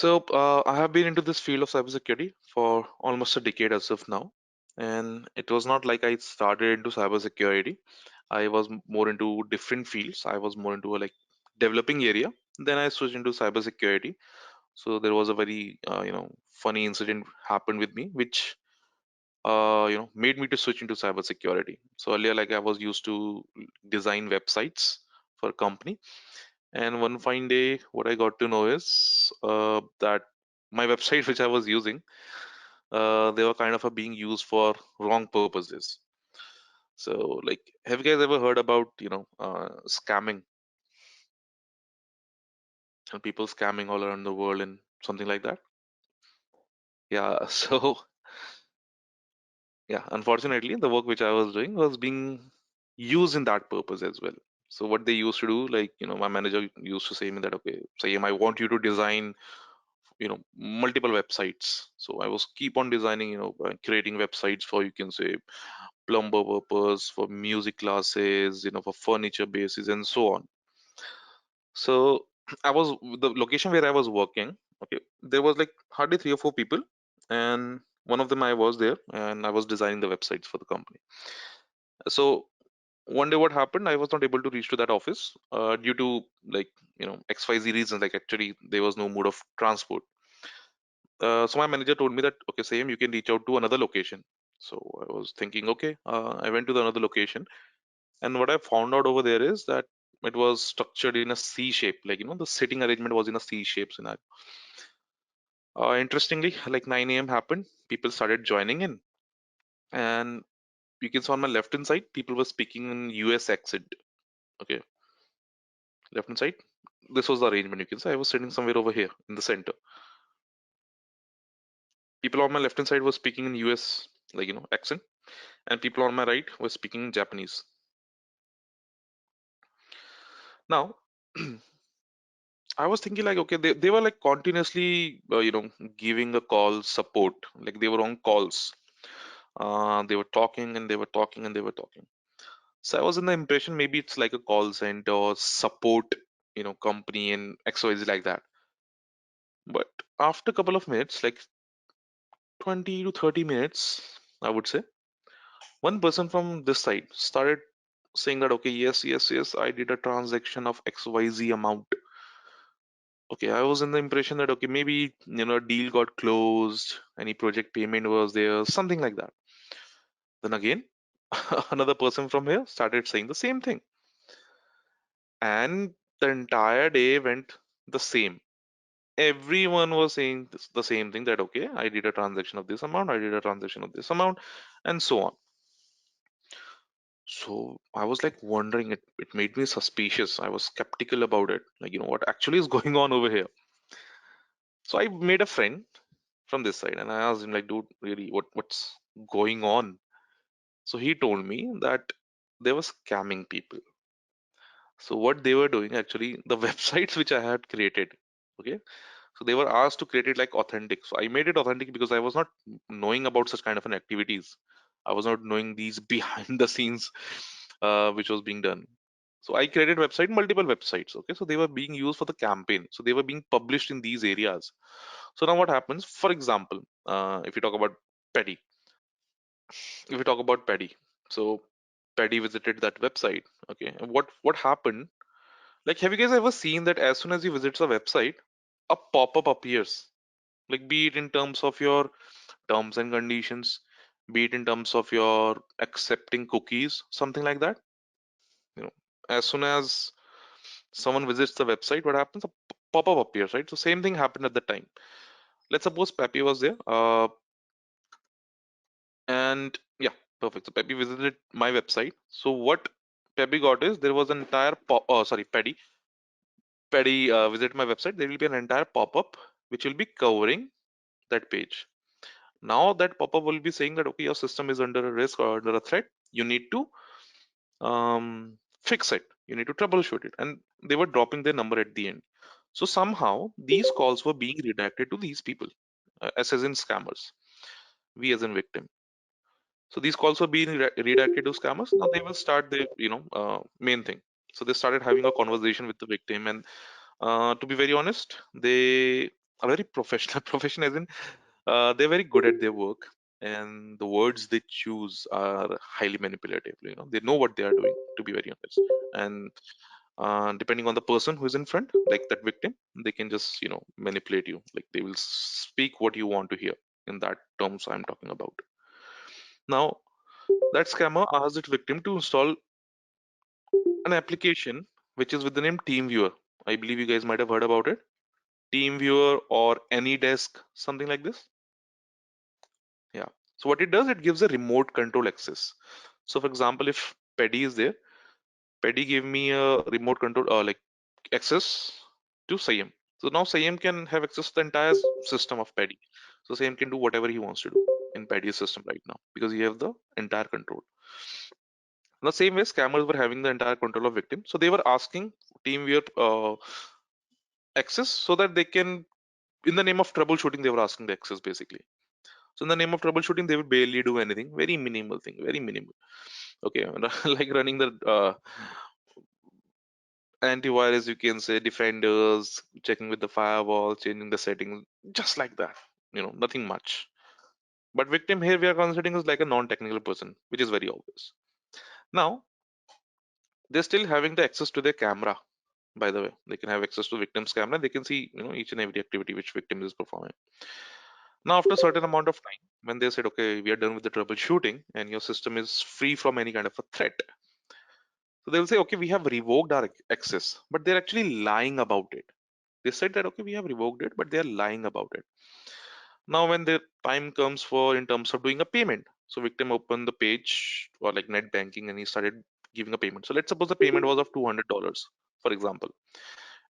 I have been into this field of cybersecurity for almost a decade as of now, and it was not like I started into cybersecurity. I was more into different fields. I was more into a like developing area. Then I switched into cybersecurity. So there was a very funny incident happened with me, which made me to switch into cybersecurity. So earlier, like I was used to design websites for a company, and one fine day, what I got to know is that my website, which I was using, they were kind of being used for wrong purposes. So, like, have you guys ever heard about, scamming and people scamming all around the world and something like that? Yeah. So, yeah, unfortunately, the work which I was doing was being used in that purpose as well. So what they used to do, like, my manager used to say me that, okay, Sayem, I want you to design multiple websites. So I was keep on designing, creating websites for, you can say, plumber purpose, for music classes, for furniture bases and so on. So I was the location where I was working. Okay, there was like hardly 3 or 4 people, and one of them I was there, and I was designing the websites for the company. So one day what happened, I was not able to reach to that office due to, like, XYZ reasons. Like, actually there was no mode of transport. So my manager told me that, okay, same, you can reach out to another location. So I was thinking, okay, I went to the another location, and what I found out over there is that it was structured in a C shape, like, the sitting arrangement was in a C shape scenario. Interestingly, like 9 a.m. happened, people started joining in, and you can see on my left hand side, people were speaking in US accent. Okay, left hand side, this was the arrangement. You can say I was sitting somewhere over here in the center. People on my left hand side were speaking in US, like, accent, and people on my right were speaking Japanese. Now, I was thinking like, okay, they were like continuously, giving a call support, like they were on calls. They were talking and they were talking and they were talking. So I was in the impression maybe it's like a call center or support, company and XYZ like that. But after a couple of minutes, like 20 to 30 minutes, I would say, one person from this side started saying that, okay, yes, yes, yes, I did a transaction of XYZ amount. Okay, I was in the impression that, okay, maybe, a deal got closed, any project payment was there, something like that. Then again, another person from here started saying the same thing. And the entire day went the same. Everyone was saying the same thing, that, okay, I did a transaction of this amount, I did a transaction of this amount, and so on. So I was like wondering, it made me suspicious. I was skeptical about it. Like, what actually is going on over here? So I made a friend from this side and I asked him, like, dude, really, what's going on? So he told me that they were scamming people. So what they were doing, actually, the websites which I had created, okay, so they were asked to create it like authentic. So I made it authentic because I was not knowing about such kind of an activities. I was not knowing these behind the scenes, which was being done. So I created multiple websites. Okay, so they were being used for the campaign. So they were being published in these areas. So now what happens? For example, if you talk about Paddy, if we talk about Paddy, so Paddy visited that website. Okay, and what happened? Like, have you guys ever seen that as soon as he visits a website, a pop-up appears? Like, be it in terms of your terms and conditions, be it in terms of your accepting cookies, something like that. You know, as soon as someone visits the website, what happens? A pop-up appears, right? So same thing happened at the time. Let's suppose Pepe was there, and yeah, perfect. So Pepe visited my website. So what Pepe got is there was an entire Paddy visit my website. There will be an entire pop-up which will be covering that page. Now that pop-up will be saying that, okay, your system is under a risk or under a threat. You need to fix it. You need to troubleshoot it. And they were dropping their number at the end. So somehow these calls were being redirected to these people, as in scammers, we as in victim. So these calls were being redirected to scammers. Now they will start the main thing. So they started having a conversation with the victim, and to be very honest, they a very professional profession, as in they're very good at their work, and the words they choose are highly manipulative. They know what they are doing, to be very honest. And depending on the person who is in front, like that victim, they can just manipulate you. Like they will speak what you want to hear in that terms I'm talking about. Now, that scammer asked its victim to install an application which is with the name TeamViewer. I believe you guys might have heard about it. TeamViewer or AnyDesk, something like this. Yeah. So what it does, it gives a remote control access. So for example, if Paddy is there, Paddy gave me a remote control like access to Sayam. So now Sayam can have access to the entire system of Paddy. So Sayam can do whatever he wants to do in Paddy's system right now because he have the entire control. In the same way, scammers were having the entire control of victim. So they were asking TeamViewer access so that they can, in the name of troubleshooting, they were asking the access basically. So in the name of troubleshooting, they would barely do anything. Very minimal thing, very minimal. Okay, like running the antivirus, you can say, defenders, checking with the firewall, changing the settings, just like that. Nothing much. But victim here we are considering is like a non-technical person, which is very obvious. Now, they're still having the access to their camera. By the way, they can have access to victim's camera. They can see, each and every activity which victim is performing. Now, after a certain amount of time, when they said, okay, we are done with the troubleshooting and your system is free from any kind of a threat, so they will say, okay, we have revoked our access, but they're actually lying about it. They said that, okay, we have revoked it, but they're lying about it. Now, when the time comes for in terms of doing a payment, so victim opened the page or like net banking and he started giving a payment. So let's suppose the payment was of $200, for example,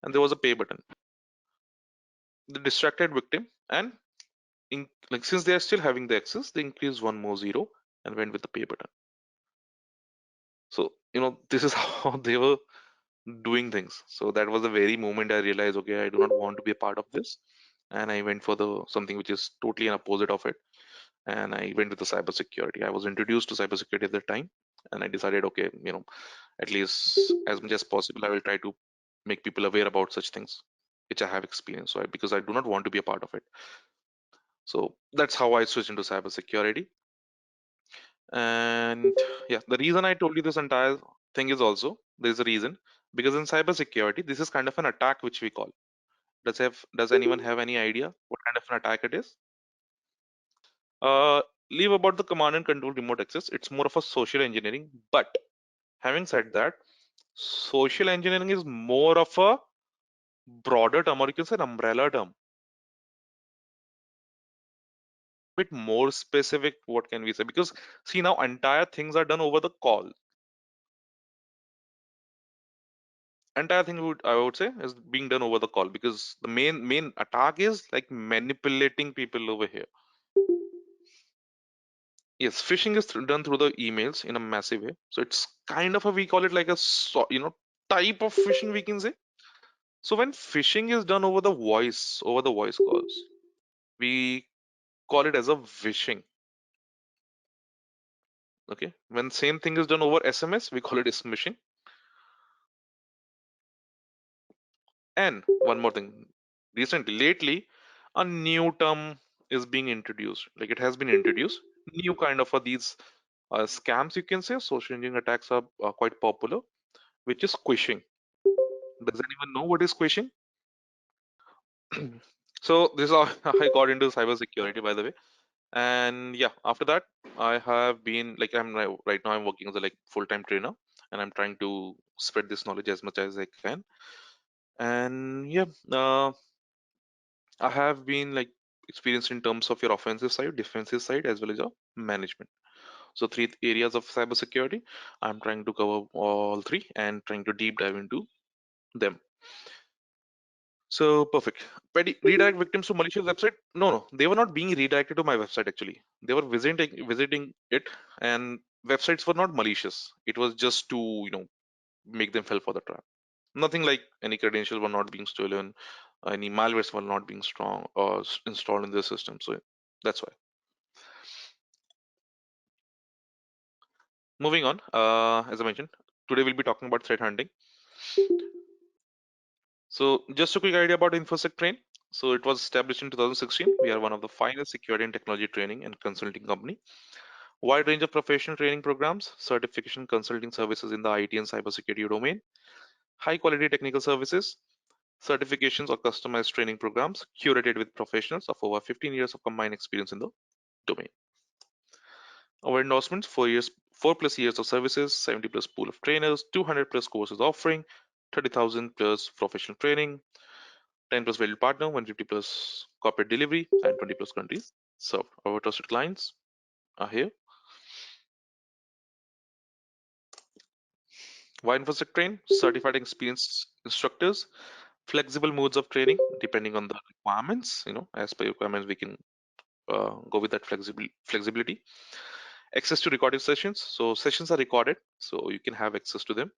and there was a pay button. The distracted victim and like since they are still having the access, they increased one more zero and went with the pay button. So this is how they were doing things. So that was the very moment I realized, okay, I do not want to be a part of this, and I went for the something which is totally an opposite of it, and I went with the cybersecurity. I was introduced to cybersecurity at the time, and I decided, okay, at least as much as possible, I will try to make people aware about such things which I have experienced. So because I do not want to be a part of it. So that's how I switched into cybersecurity. And yeah, the reason I told you this entire thing is also there's a reason, because in cybersecurity, this is kind of an attack which we call. Does anyone have any idea what kind of an attack it is? Uh, Leave about the command and control remote access. It's more of a social engineering. But having said that, social engineering is more of a broader term, or you can say an umbrella term. Bit more specific, what can we say? Because see now entire things are done over the call. Entire thing I would say is being done over the call because the main attack is like manipulating people over here. Yes, phishing is done through the emails in a massive way. So it's kind of a, we call it like a type of phishing, we can say. So when phishing is done over the voice calls, we call it as a vishing. Okay. When same thing is done over SMS, we call it smishing. And one more thing, lately, a new term is being introduced. Like it has been introduced. New kind of these scams, you can say, social engineering attacks are quite popular, which is squishing. Does anyone know what is squishing? So this is how I got into cybersecurity, by the way. And yeah, after that, I have been like right now I'm working as a like full-time trainer, and I'm trying to spread this knowledge as much as I can. And yeah, I have been like experienced in terms of your offensive side, defensive side, as well as your management. So three areas of cybersecurity. I'm trying to cover all three and trying to deep dive into them. So perfect. Redirect victims to malicious website? No, no, they were not being redirected to my website actually. They were visiting it, and websites were not malicious. It was just to make them fall for the trap. Nothing like any credentials were not being stolen, any malwares were not being strong or installed in the system. So that's why. Moving on, as I mentioned, today we'll be talking about threat hunting. So just a quick idea about InfosecTrain. So it was established in 2016. We are one of the finest security and technology training and consulting company. Wide range of professional training programs, certification consulting services in the IT and cybersecurity domain, high quality technical services, certifications or customized training programs curated with professionals of over 15 years of combined experience in the domain. Our endorsements: 4 years, 4+ years of services, 70 plus pool of trainers, 200 plus courses offering, 30,000 plus professional training, 10 plus valued partner, 150 plus corporate delivery, and 20 plus countries served. Our trusted clients are here. Why InfosecTrain? Certified experienced instructors, flexible modes of training depending on the requirements. As per requirements, we can go with that flexibility. Access to recorded sessions. So sessions are recorded, so you can have access to them.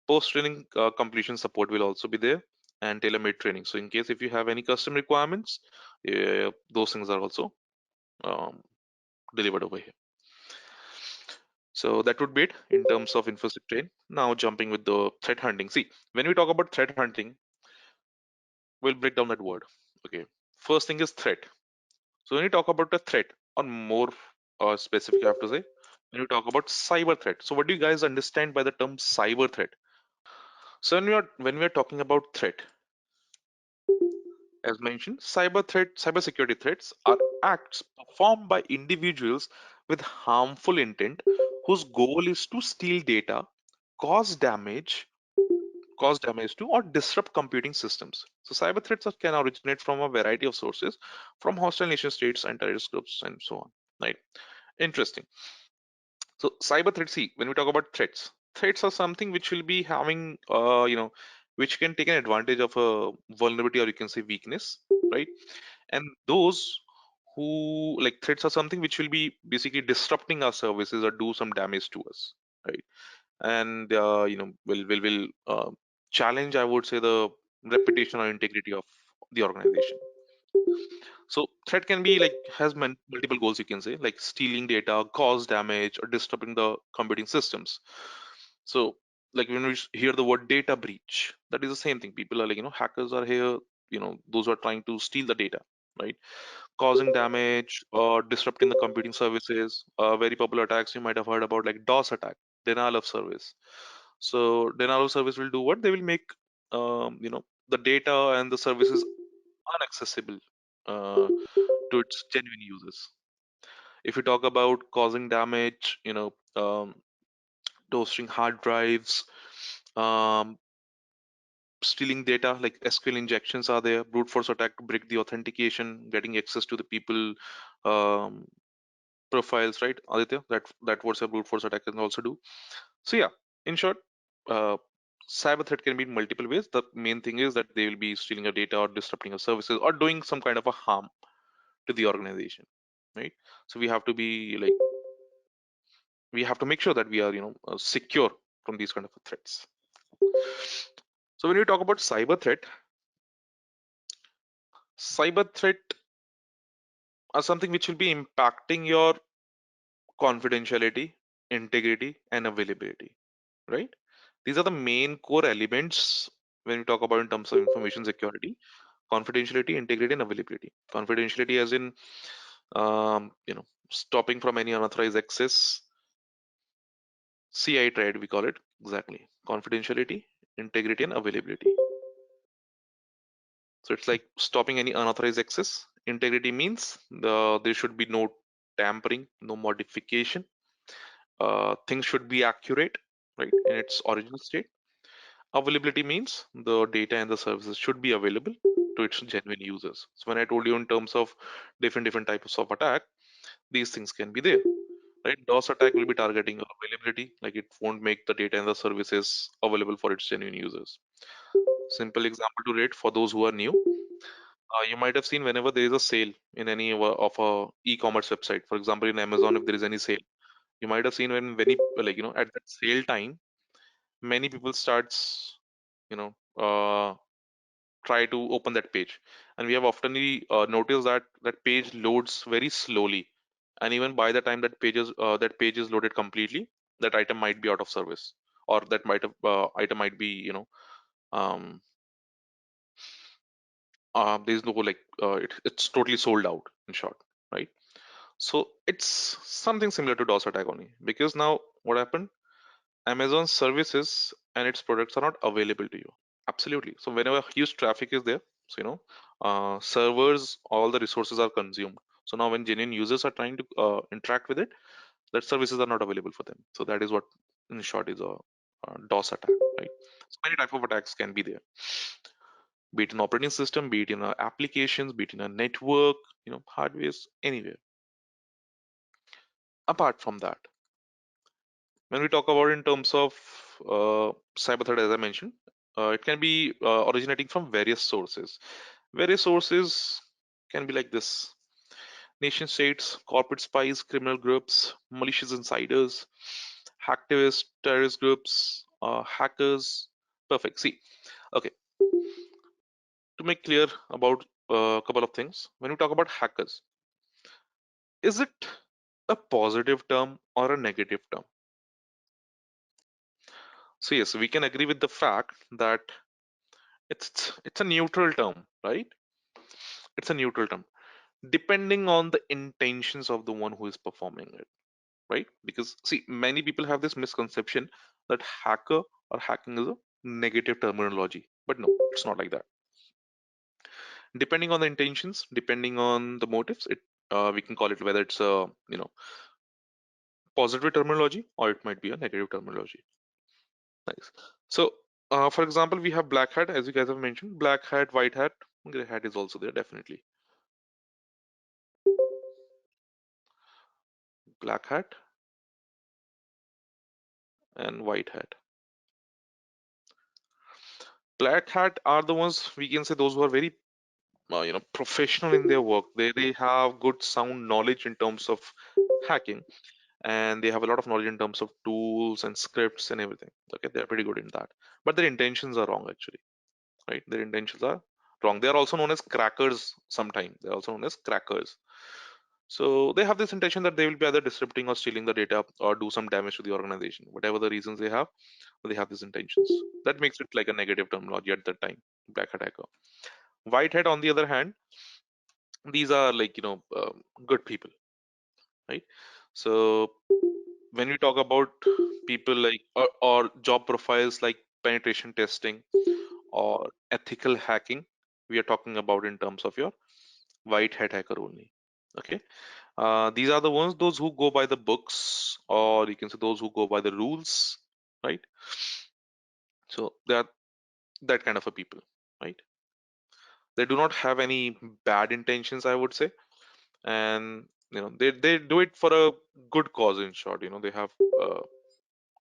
Post training completion support will also be there, and tailor-made training. So in case if you have any custom requirements, those things are also um, delivered over here. So that would be it in terms of InfoSec train. Now jumping with the threat hunting. See, when we talk about threat hunting, we'll break down that word. Okay. First thing is threat. So when you talk about a threat, or more specific, I have to say, when you talk about cyber threat. So what do you guys understand by the term cyber threat? So when we are talking about threat, as mentioned, cybersecurity threats are acts performed by individuals with harmful intent whose goal is to steal data, cause damage, cause damage to or disrupt computing systems. So cyber threats can originate from a variety of sources, from hostile nation states and terrorist groups and so on. Right? Interesting. So cyber threats, see, when we talk about threats are something which will be having, which can take an advantage of a vulnerability, or you can say weakness, right? And those who like threats are something which will be basically disrupting our services or do some damage to us, right? And will challenge, I would say, the reputation or integrity of the organization. So threat can be like has multiple goals, you can say, like stealing data, cause damage, or disrupting the computing systems. So like when we hear the word data breach, that is the same thing. People are like, hackers are here, those who are trying to steal the data, right? Causing damage or disrupting the computing services. Very popular attacks you might have heard about, like DOS attack, denial of service. So denial of service will do what? They will make the data and the services unaccessible to its genuine users. If you talk about causing damage, toasting hard drives, um, stealing data, like SQL injections are there, brute force attack to break the authentication, getting access to the people um, profiles, right? Aditya, that what a brute force attack can also do. So yeah, in short, uh, cyber threat can be in multiple ways. The main thing is that they will be stealing your data or disrupting your services or doing some kind of a harm to the organization, right? So we have to make sure that we are secure from these kind of threats. So when you talk about cyber threat are something which will be impacting your confidentiality, integrity, and availability, right? These are the main core elements when we talk about in terms of information security: confidentiality, integrity, and availability. Confidentiality as in stopping from any unauthorized access. CI triad, we call it exactly. Confidentiality, integrity, and availability. So it's like stopping any unauthorized access. Integrity means there should be no tampering, no modification. Things should be accurate, right, in its original state. Availability means the data and the services should be available to its genuine users. So when I told you in terms of different types of attack, these things can be there. Right? DOS attack will be targeting availability, like it won't make the data and the services available for its genuine users. Simple example to rate for those who are new. You might have seen whenever there is a sale in any of a e-commerce website, for example, in Amazon, if there is any sale, you might have seen when very like at that sale time, many people starts you know uh, try to open that page, and we have oftenly noticed that that page loads very slowly, and even by the time that page is loaded completely, that item might be out of service, or that item might be um, There's no like it's totally sold out in short, right? So it's something similar to DOS attack only, because now what happened? Amazon services and its products are not available to you. Absolutely. So whenever huge traffic is there, so servers, all the resources are consumed. So now when genuine users are trying to interact with it, that services are not available for them. So that is what, in short, is a DOS attack, right? So many type of attacks can be there, be it an operating system, be it in applications, be it in a network, hardware, anywhere. Apart from that, when we talk about in terms of cyber threat, as I mentioned, it can be originating from various sources. Various sources can be like this: nation states, corporate spies, criminal groups, malicious insiders, hacktivists, terrorist groups, hackers. Perfect. See, okay, to make clear about a couple of things, when we talk about hackers, is it a positive term or a negative term? So yes, we can agree with the fact that it's a neutral term, right? It's a neutral term depending on the intentions of the one who is performing it, right? Because see, many people have this misconception that hacker or hacking is a negative terminology, but no, it's not like that. Depending on the intentions, depending on the motives, it we can call it whether it's a positive terminology or it might be a negative terminology. Nice. So, for example, we have black hat, as you guys have mentioned, black hat, white hat, gray hat is also there, definitely. Black hat and white hat. Black hat are the ones, we can say, those who are very professional in their work. They have good sound knowledge in terms of hacking, and they have a lot of knowledge in terms of tools and scripts and everything. Okay, they're pretty good in that, but their intentions are wrong actually, right? Their intentions are wrong. They are also known as crackers. Sometimes they're also known as crackers. So they have this intention that they will be either disrupting or stealing the data or do some damage to the organization. Whatever the reasons they have these intentions. That makes it like a negative terminology at that time. Black hat hacker. White hat, on the other hand, these are like good people, right? So when we talk about people like or job profiles like penetration testing or ethical hacking, we are talking about in terms of your white hat hacker only. Okay, these are the ones, those who go by the books, or you can say those who go by the rules, right? So they are that kind of a people, right? They do not have any bad intentions, I would say, and they do it for a good cause. In short, they have uh,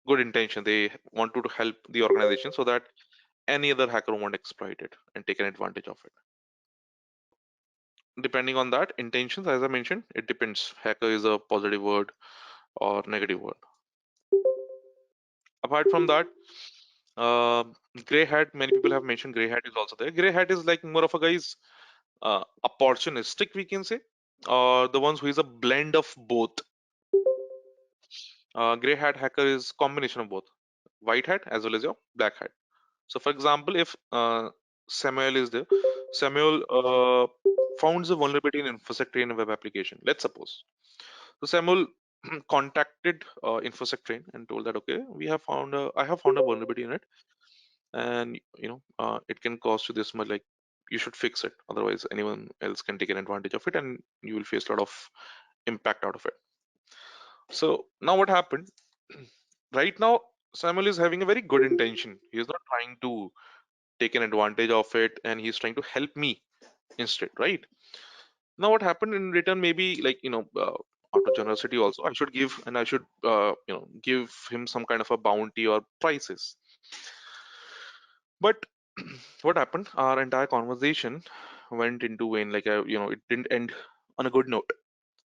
good intention. They want to help the organization so that any other hacker won't exploit it and take an advantage of it. Depending on that intentions, as I mentioned, it depends. Hacker is a positive word or negative word. Apart from that, uh, gray hat. Many people have mentioned gray hat is also there. Gray hat is like more of a guy's opportunistic, we can say, or the ones who is a blend of both. Gray hat hacker is combination of both white hat as well as your black hat. So, for example, if Samuel is there, Samuel founds a vulnerability in InfosecTrain web application. Let's suppose. So Samuel contacted InfosecTrain and told that, okay, I have found a vulnerability in it, and it can cost you this much. Like, you should fix it, otherwise anyone else can take an advantage of it, and you will face a lot of impact out of it. So now what happened? Right now, Samuel is having a very good intention. He is not trying to take an advantage of it, and he's trying to help me instead, right? Now what happened in return, maybe like out of generosity also, I should give, and I should give him some kind of a bounty or prices. But what happened, our entire conversation went into vain. Like it didn't end on a good note.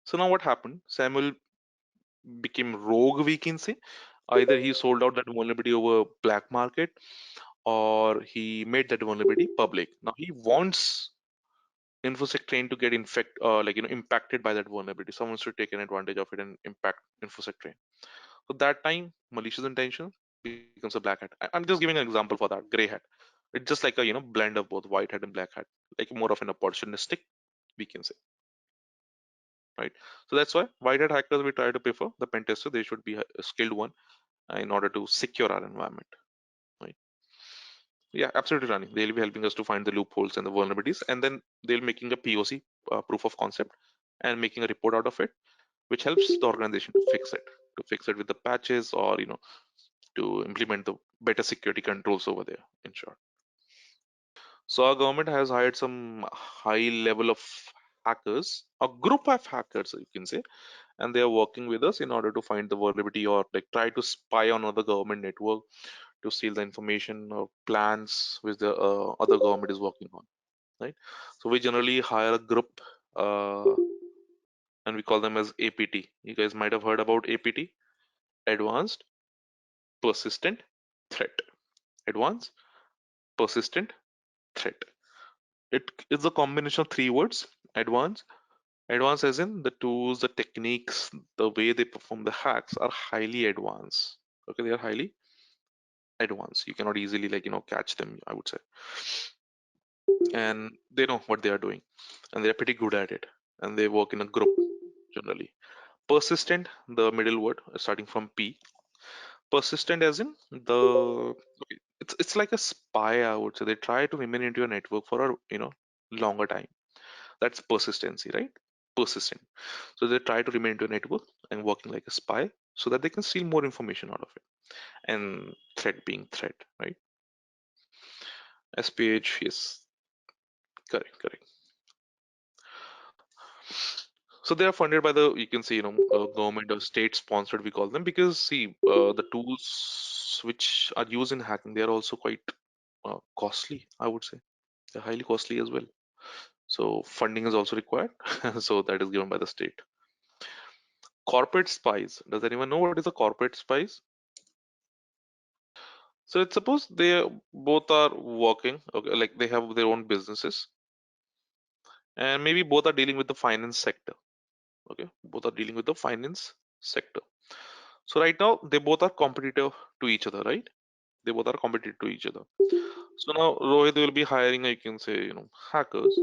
So now what happened, Samuel became rogue, we can say. Either he sold out that vulnerability over black market, or he made that vulnerability public. Now he wants InfosecTrain to get impacted by that vulnerability. Someone should take an advantage of it and impact InfosecTrain. So that time, malicious intention becomes a black hat. I'm just giving an example for that, gray hat. It's just like a blend of both white hat and black hat, like more of an opportunistic, we can say, right? So that's why white hat hackers we try to prefer the pen tester. They should be a skilled one in order to secure our environment, right? Yeah, absolutely, Rani. They'll be helping us to find the loopholes and the vulnerabilities, and then they'll making a POC, proof of concept, and making a report out of it, which helps the organization to fix it with the patches, or to implement the better security controls over there. In short, so our government has hired some high level of hackers, a group of hackers, you can say, and they are working with us in order to find the vulnerability or like try to spy on other government network to steal the information or plans which the other government is working on, right? So we generally hire a group, uh, and we call them as APT. You guys might have heard about APT, Advanced Persistent Threat. Advanced Persistent Threat. It is a combination of three words. Advanced. Advanced as in the tools, the techniques, the way they perform the hacks are highly advanced. Okay, they are highly advanced. You cannot easily catch them, I would say. And they know what they are doing, and they're pretty good at it. And they work in a group generally. Persistent, the middle word starting from P. Persistent as in it's like a spy, I would say. They try to remain into your network for a longer time. That's persistency, right? Persistent. So they try to remain into a network and working like a spy so that they can steal more information out of it. And threat being threat, right? SPH, yes, correct, correct. So they are funded by the, you can say, government or state sponsored, we call them, because see, the tools which are used in hacking, they are also quite costly, I would say. They're highly costly as well. So funding is also required. So that is given by the state. Corporate spies. Does anyone know what is a corporate spies? So let's suppose they both are working, okay, like they have their own businesses, and maybe both are dealing with the finance sector. Okay, both are dealing with the finance sector. So right now they both are competitive to each other, right? They both are competitive to each other. So now Rohit will be hiring, you can say, hackers,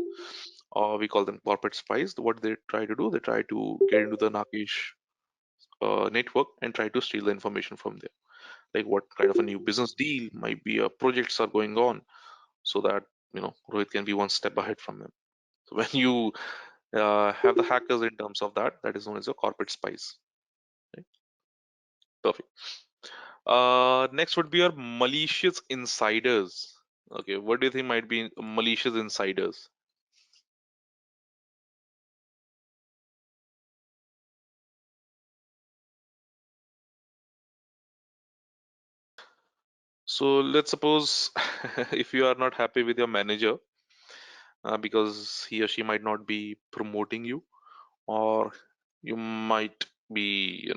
or we call them corporate spies. What they try to do, they try to get into the Nakish network and try to steal the information from there. Like what kind of a new business deal might be, projects are going on, so that Rohit can be one step ahead from them. So when you have the hackers in terms of that, that is known as a corporate spies. Right? Perfect. Next would be your malicious insiders. Okay, what do you think might be malicious insiders? So let's suppose if you are not happy with your manager, because he or she might not be promoting you, or you might be,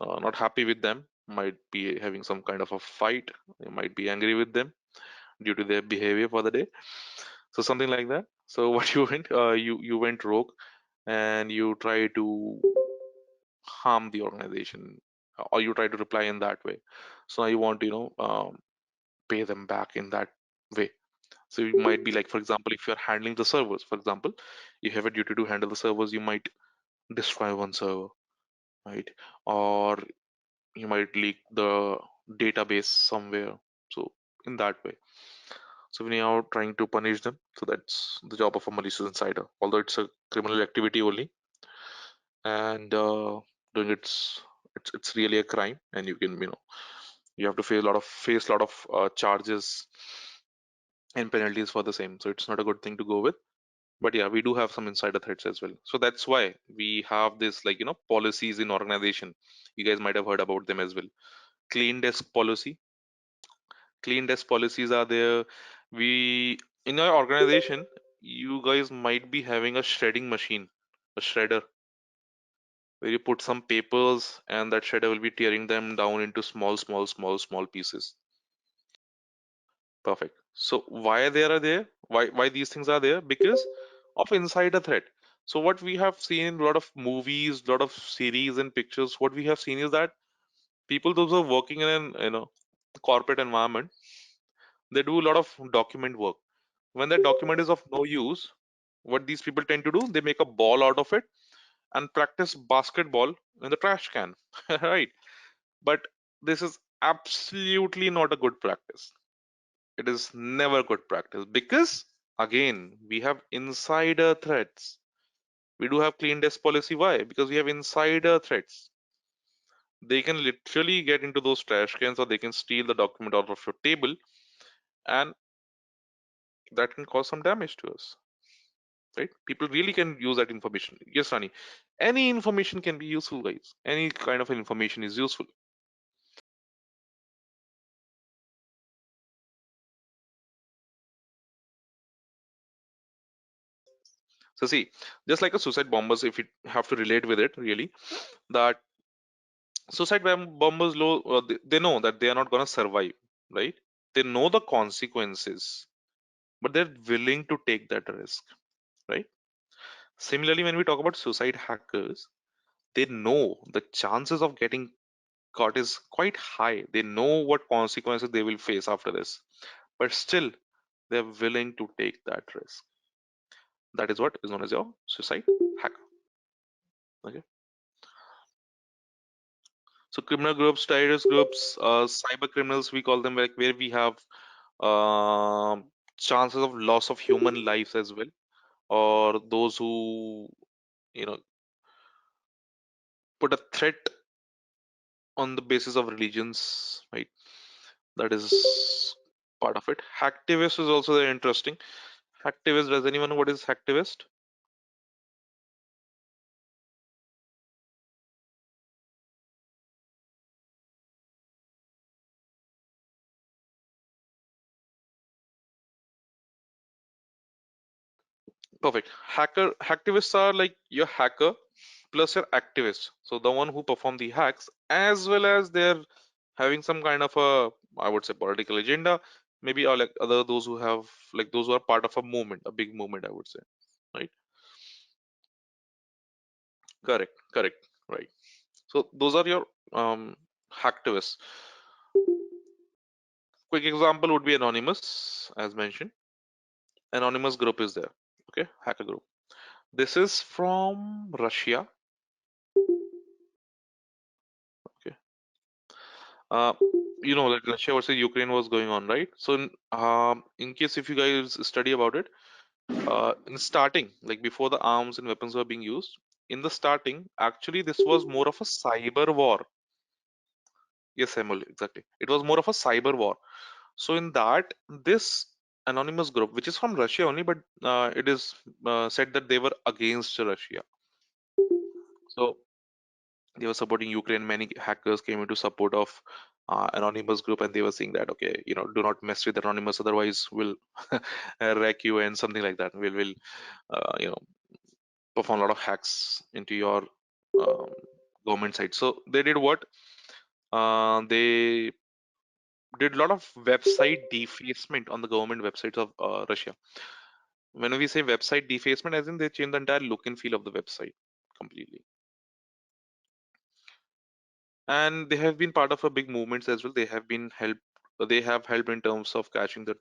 not happy with them, might be having some kind of a fight, you might be angry with them due to their behavior for the day. So something like that. So what you went, you went rogue, and you try to harm the organization, or you try to reply in that way. So now you want to pay them back in that way. So it might be like, for example, if you're handling the servers, for example, you have a duty to handle the servers, you might destroy one server, right? Or you might leak the database somewhere. So in that way. So when you're trying to punish them, so that's the job of a malicious insider. Although it's a criminal activity only, and doing it's really a crime, and you can you have to face a lot of charges and penalties for the same. So it's not a good thing to go with. But yeah, we do have some insider threats as well. So that's why we have this policies in organization. You guys might have heard about them as well. Clean desk policy. Clean desk policies are there. We in our organization, you guys might be having a shredding machine, a shredder, where you put some papers and that shredder will be tearing them down into small pieces. Perfect. So why they are there? Why these things are there? Because of insider threat. So what we have seen in a lot of movies, lot of series and pictures, what we have seen is that people those are working in an corporate environment, They do a lot of document work. When that document is of no use, what these people tend to do, they make a ball out of it and practice basketball in the trash can. Right? But this is absolutely not a good practice. It is never good practice because, again, we have insider threats. We do have clean desk policy. Why? Because we have insider threats. They can literally get into those trash cans, or they can steal the document out of your table, and that can cause some damage to us. Right? People really can use that information. Yes, Rani. Any information can be useful, guys. Any kind of information is useful. So see, just like a suicide bombers, if you have to relate with it, really, that bombers they know that they are not going to survive, right? They know the consequences, but they're willing to take that risk, right? Similarly, when we talk about suicide hackers, they know the chances of getting caught is quite high. They know what consequences they will face after this, but still they're willing to take that risk. That is what is known as your suicide hacker. Okay. So criminal groups, terrorist groups, cyber criminals, we call them, like where we have um chances of loss of human lives as well, or those who you know put a threat on the basis of religions, right? That is part of it. Hacktivist is also very interesting. Hacktivist, does anyone know what is hacktivist? Perfect. Hacktivists are like your hacker plus your activist. So the one who perform the hacks, as well as they're having some kind of a, I would say, political agenda, maybe, or like other those who have, like those who are part of a movement, a big movement, I would say. Right? Correct, correct, right. So those are your hacktivists. Quick example would be Anonymous, as mentioned. Anonymous group is there. Okay, hacker group. This is from Russia. Okay. Uh, like Russia versus Ukraine was going on, right? So, in case if you guys study about it, in starting, like before the arms and weapons were being used, in the starting, actually, this was more of a cyber war. Yes, Emil, exactly. It was more of a cyber war. So, in that, this anonymous group, which is from Russia only, but it is said that they were against Russia. So, they were supporting Ukraine. Many hackers came into support of anonymous group, and they were saying that, okay, do not mess with anonymous, otherwise we'll wreck you and something like that. We'll perform a lot of hacks into your um, government site. So they did what? They did a lot of website defacement on the government websites of Russia. When we say website defacement, as in they changed the entire look and feel of the website completely. And they have been part of a big movements as well. They have helped in terms of catching the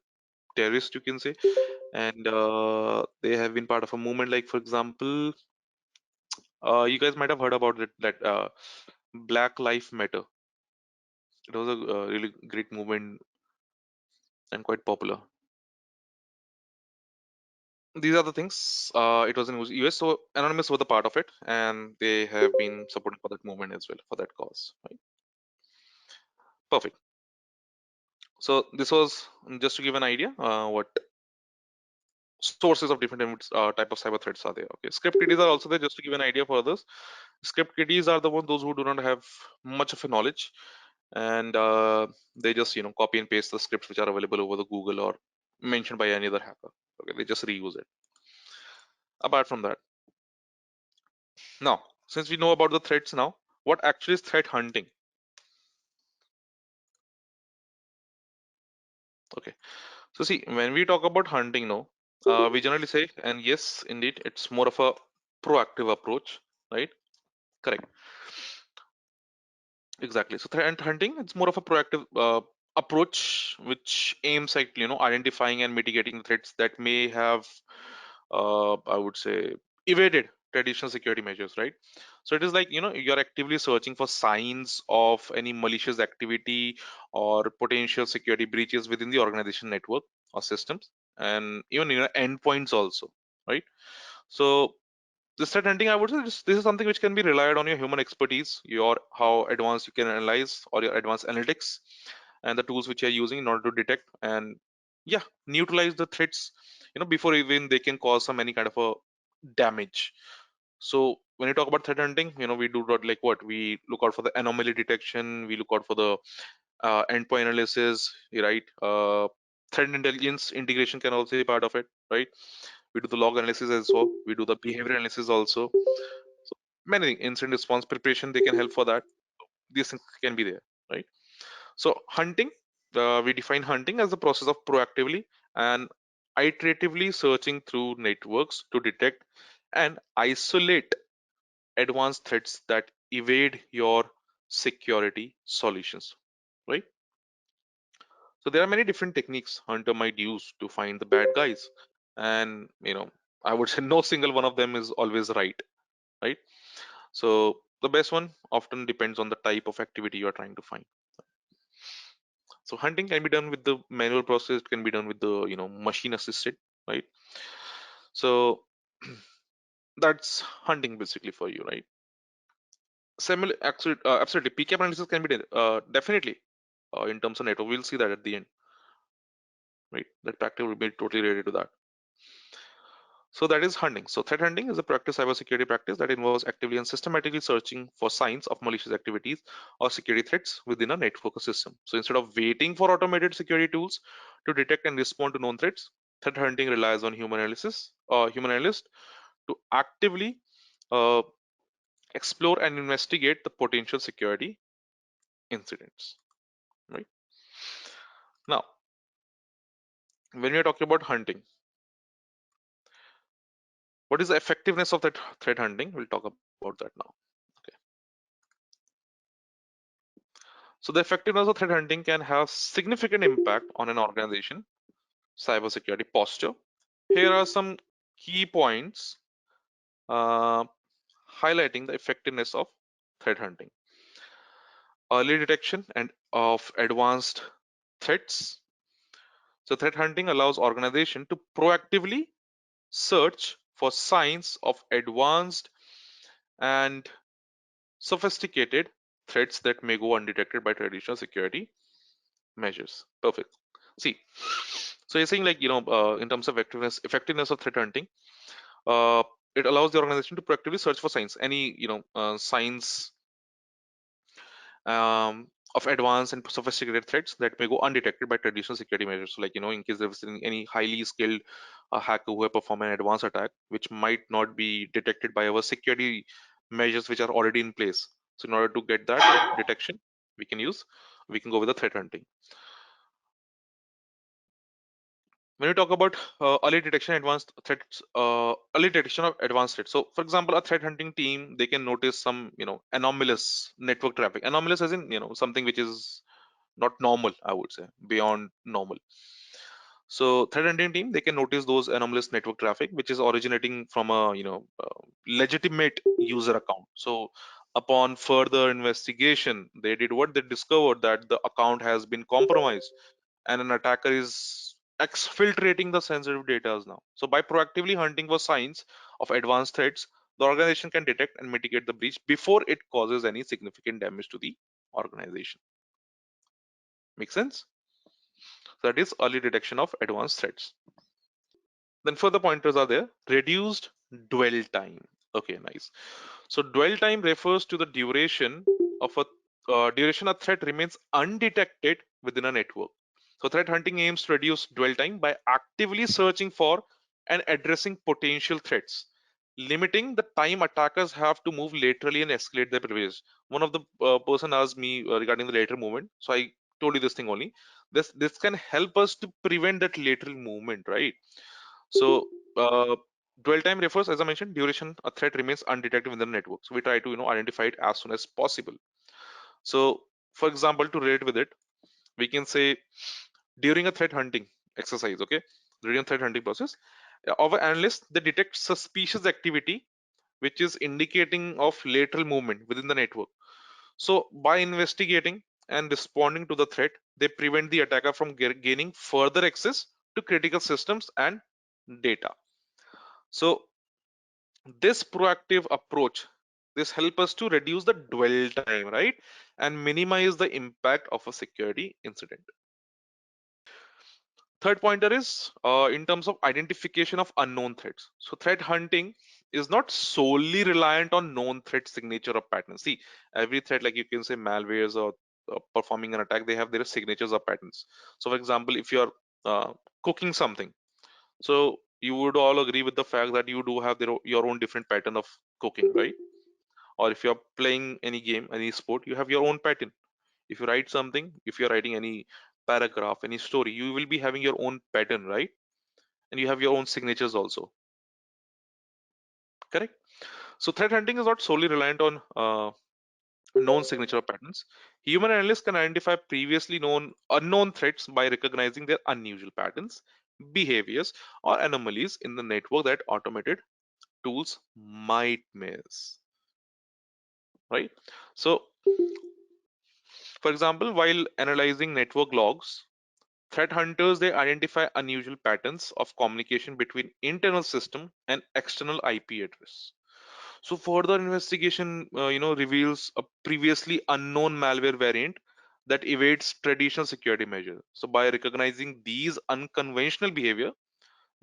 terrorists, you can say. And they have been part of a movement, like for example, you guys might have heard about it, that Black Lives Matter. It was a really great movement and quite popular. These are the things. It was in US, so Anonymous were the part of it, and they have been supported for that movement as well, for that cause. Right? Perfect. So this was just to give an idea what sources of different type of cyber threats are there. Okay, script kiddies are also there, just to give an idea for others. Script kiddies are the one those who do not have much of a knowledge, and they just copy and paste the scripts which are available over the Google or mentioned by any other hacker. Okay, they just reuse it. Apart from that, now since we know about the threats, now what actually is threat hunting? Okay, so see, when we talk about hunting, no, we generally say, and yes, indeed, it's more of a proactive approach, right? Correct. Exactly. So threat hunting, it's more of a proactive approach which aims at identifying and mitigating the threats that may have I would say evaded traditional security measures, right? So it is like you're actively searching for signs of any malicious activity or potential security breaches within the organization network or systems, and even endpoints also, right? So this threat hunting, I would say, this is something which can be relied on your human expertise, your how advanced you can analyze, or your advanced analytics, and the tools which you're using in order to detect and yeah, neutralize the threats, before even they can cause some any kind of a damage. So when you talk about threat hunting, we do not like what we look out for the anomaly detection, we look out for the endpoint analysis, right? Threat intelligence integration can also be part of it, right? We do the log analysis as well. We do the behavior analysis also. So many things, incident response preparation, they can help for that. These things can be there, right? So hunting, we define hunting as the process of proactively and iteratively searching through networks to detect and isolate advanced threats that evade your security solutions, right? So there are many different techniques hunter might use to find the bad guys, and I would say no single one of them is always right, right? So the best one often depends on the type of activity you are trying to find. So hunting can be done with the manual process, it can be done with the machine assisted, right? So that's hunting basically for you, right? Similar, absolutely. PCAP analysis can be done, definitely, in terms of network. We'll see that at the end, right? That practice will be totally related to that. So that is hunting. So threat hunting is a practice cybersecurity practice that involves actively and systematically searching for signs of malicious activities or security threats within a network system. So instead of waiting for automated security tools to detect and respond to known threats, threat hunting relies on human analysts to actively uh, explore and investigate the potential security incidents. Right now, when we are talking about hunting, what is the effectiveness of that threat hunting? We'll talk about that now. Okay. So the effectiveness of threat hunting can have significant impact on an organization cybersecurity posture. Here are some key points uh, highlighting the effectiveness of threat hunting. Early detection and of advanced threats. So threat hunting allows organization to proactively search for signs of advanced and sophisticated threats that may go undetected by traditional security measures. Perfect. See, so you're saying like in terms of effectiveness of threat hunting, uh, it allows the organization to proactively search for signs, any signs um, of advanced and sophisticated threats that may go undetected by traditional security measures. So like in case there's any highly skilled hacker who have performed an advanced attack, which might not be detected by our security measures which are already in place. So in order to get that detection, we can go with the threat hunting. When you talk about early detection of advanced threats. So for example, a threat hunting team, they can notice some anomalous network traffic. Anomalous as in something which is not normal, I would say, beyond normal. So threat hunting team, they can notice those anomalous network traffic which is originating from a legitimate user account. So upon further investigation, they did what they discovered, that the account has been compromised and an attacker is exfiltrating the sensitive data now. So by proactively hunting for signs of advanced threats, the organization can detect and mitigate the breach before it causes any significant damage to the organization. Make sense? So that is early detection of advanced threats. Then further pointers are there. Reduced dwell time. Okay, nice. So dwell time refers to the duration a threat remains undetected within a network. So threat hunting aims to reduce dwell time by actively searching for and addressing potential threats, limiting the time attackers have to move laterally and escalate their privilege. One of the person asked me regarding the lateral movement, so I told you this thing only. This can help us to prevent that lateral movement, right? So dwell time refers, as I mentioned, duration a threat remains undetected within the network. So we try to identify it as soon as possible. So for example, to relate with it, we can say during a threat hunting exercise, okay, during a threat hunting process, our analysts they detect suspicious activity which is indicating of lateral movement within the network. So by investigating and responding to the threat, they prevent the attacker from gaining further access to critical systems and data. So this proactive approach, this help us to reduce the dwell time, right, and minimize the impact of a security incident. Third pointer is in terms of identification of unknown threats. So threat hunting is not solely reliant on known threat signature or patterns. See, every threat, like you can say malwares or performing an attack, they have their signatures or patterns. So for example, if you're cooking something, so you would all agree with the fact that you do have your own different pattern of cooking, right? Or if you're playing any game, any sport, you have your own pattern. If you write something, if you're writing any paragraph, any story, you will be having your own pattern, right? And you have your own signatures also, correct? So threat hunting is not solely reliant on known signature patterns. Human analysts can identify previously known unknown threats by recognizing their unusual patterns, behaviors, or anomalies in the network that automated tools might miss, right? So for example, while analyzing network logs, threat hunters they identify unusual patterns of communication between internal system and external IP address. So further investigation, reveals a previously unknown malware variant that evades traditional security measures. So by recognizing these unconventional behavior,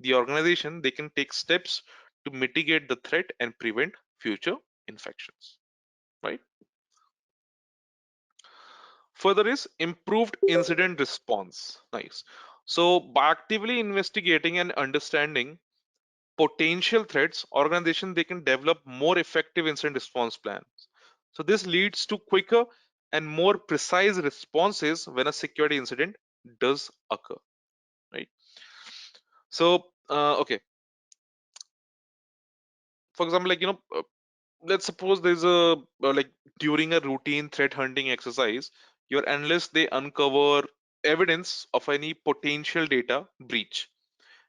the organization they can take steps to mitigate the threat and prevent future infections. Right. Further is improved incident response. Nice. So by actively investigating and understanding potential threats, organization they can develop more effective incident response plans. So this leads to quicker and more precise responses when a security incident does occur, right? So okay, for example, let's suppose there's a like during a routine threat hunting exercise, your analysts they uncover evidence of any potential data breach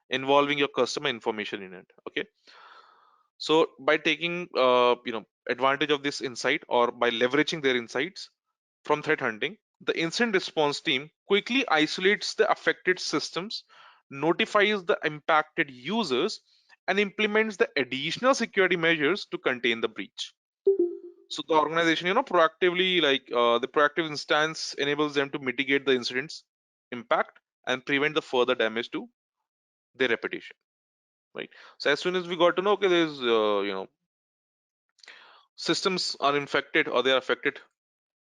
involving your customer information in it. Okay, so by taking advantage of this insight or by leveraging their insights from threat hunting, the incident response team quickly isolates the affected systems, notifies the impacted users, and implements the additional security measures to contain the breach. So the organization, proactively the proactive instance enables them to mitigate the incident's impact and prevent the further damage to their reputation. Right. So as soon as we got to know, okay, there's systems are infected or they are affected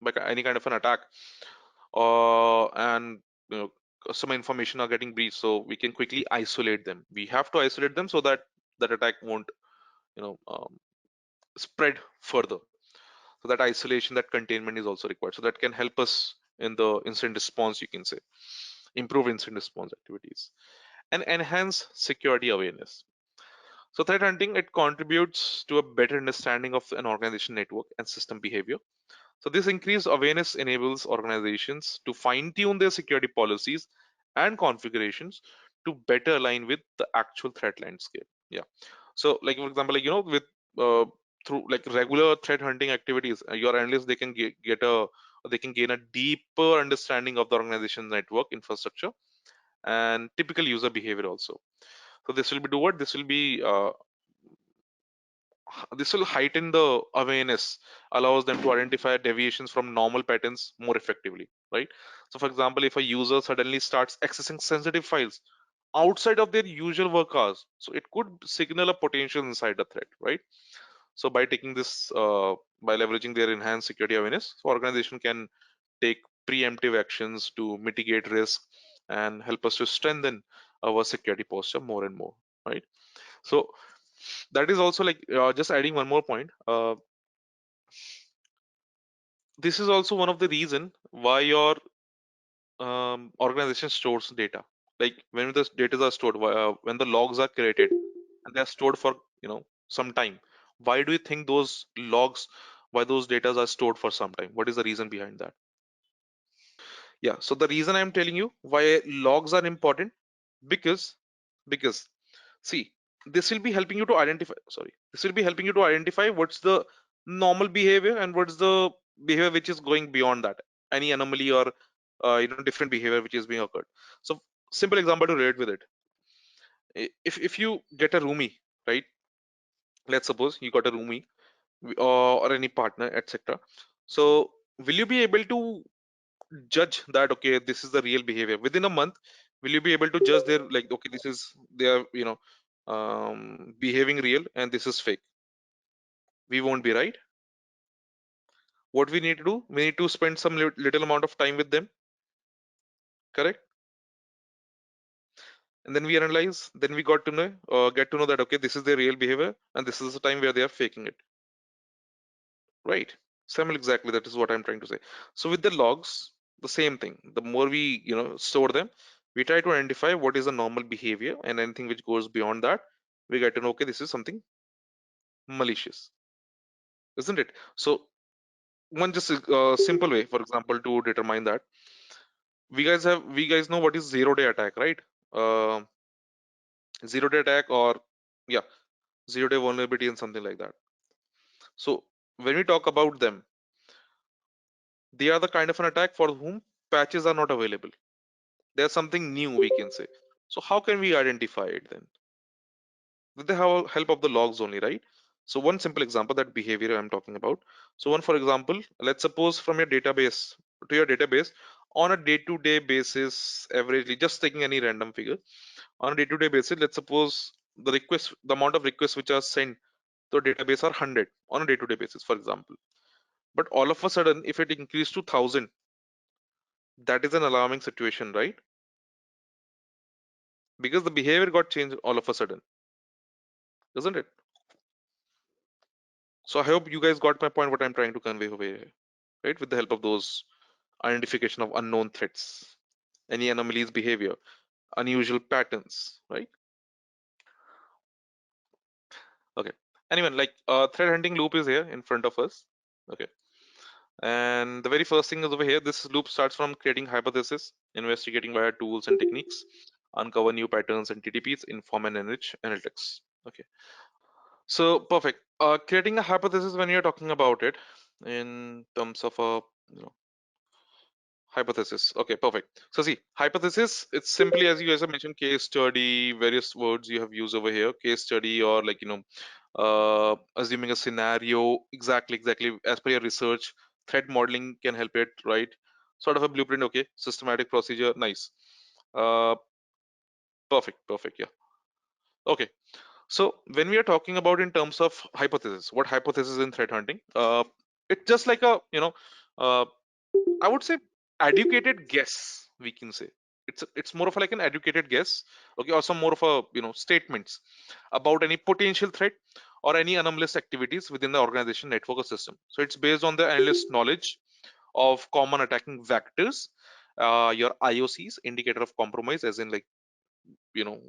by any kind of an attack, and customer information are getting breached, so we can quickly isolate them. We have to isolate them so that that attack won't you know um, spread further. So that isolation, that containment is also required, so that can help us in the incident response, you can say, improve incident response activities and enhance security awareness. So threat hunting it contributes to a better understanding of an organization network and system behavior. So this increased awareness enables organizations to fine-tune their security policies and configurations to better align with the actual threat landscape. Yeah. So like for example, with uh, through like regular threat hunting activities, your analysts they can they can gain a deeper understanding of the organization's network infrastructure and typical user behavior also. So this will be do what? This will heighten the awareness, allows them to identify deviations from normal patterns more effectively, right? So for example, if a user suddenly starts accessing sensitive files outside of their usual work hours, so it could signal a potential insider threat, right? So by taking this by leveraging their enhanced security awareness, so organization can take preemptive actions to mitigate risk and help us to strengthen our security posture more and more, right? So that is also just adding one more point. This is also one of the reason why your organization stores data. Like when the data are stored, when the logs are created and they are stored for some time. Why do you think those logs, why those data are stored for some time? What is the reason behind that? Yeah, so the reason I'm telling you why logs are important, because because see, this will be helping you to identify, sorry, this will be helping you to identify what's the normal behavior and what's the behavior which is going beyond that, any anomaly or different behavior which is being occurred. So simple example to relate with it. If you get a roomie, right? Let's suppose you got a roomie or any partner, etc. So will you be able to judge that, okay, this is the real behavior within a month? Will you be able to judge their, like, okay, this is, they are, behaving real and this is fake? We won't be, right? What we need to do, we need to spend some little amount of time with them, correct? And then we analyze, then we got to know, get to know that, okay, this is their real behavior and this is the time where they are faking it, right? Samuel, exactly, that is what I'm trying to say. So with the logs, the same thing. The more we, store them, we try to identify what is the normal behavior, and anything which goes beyond that, we get to know, okay, this is something malicious, isn't it? So one just simple way, for example, to determine that, we guys know what is zero-day attack, right? Uh, Zero-day attack, or yeah, zero-day vulnerability and something like that. So when we talk about them, they are the kind of an attack for whom patches are not available. There's something new, we can say. So how can we identify it then? With the help of the logs only, right? So one simple example, that behavior I'm talking about. So one, for example, let's suppose from your database to your database, on a day-to-day basis, averagely, just taking any random figure, on a day-to-day basis, let's suppose the amount of requests which are sent to a database are 100 on a day-to-day basis, for example. But all of a sudden, if it increased to 1,000, that is an alarming situation, right? Because the behavior got changed all of a sudden, isn't it? So I hope you guys got my point, what I'm trying to convey over here, right? With the help of those identification of unknown threats, any anomalies behavior, unusual patterns, right? Okay. Anyone, like, threat hunting loop is here in front of us. Okay. And the very first thing is over here. This loop starts from creating hypothesis, investigating via tools and techniques, uncover new patterns and TTPs, inform and enrich analytics. Okay. So perfect. Creating a hypothesis, when you're talking about it in terms of a, you know, hypothesis. Okay, perfect. So see, hypothesis, it's simply, as you guys have mentioned, case study, various words you have used over here, case study, or like, assuming a scenario, exactly, as per your research, threat modeling can help it, right? Sort of a blueprint, okay, systematic procedure, nice. Uh, perfect, yeah. Okay, so when we are talking about in terms of hypothesis, what hypothesis in threat hunting? It's just like a, uh, I would say educated guess, we can say. It's more of like an educated guess, okay, or some more of a, statements about any potential threat or any anomalous activities within the organization network or system. So it's based on the analyst knowledge of common attacking vectors, your IOCs, indicator of compromise, as in like, you know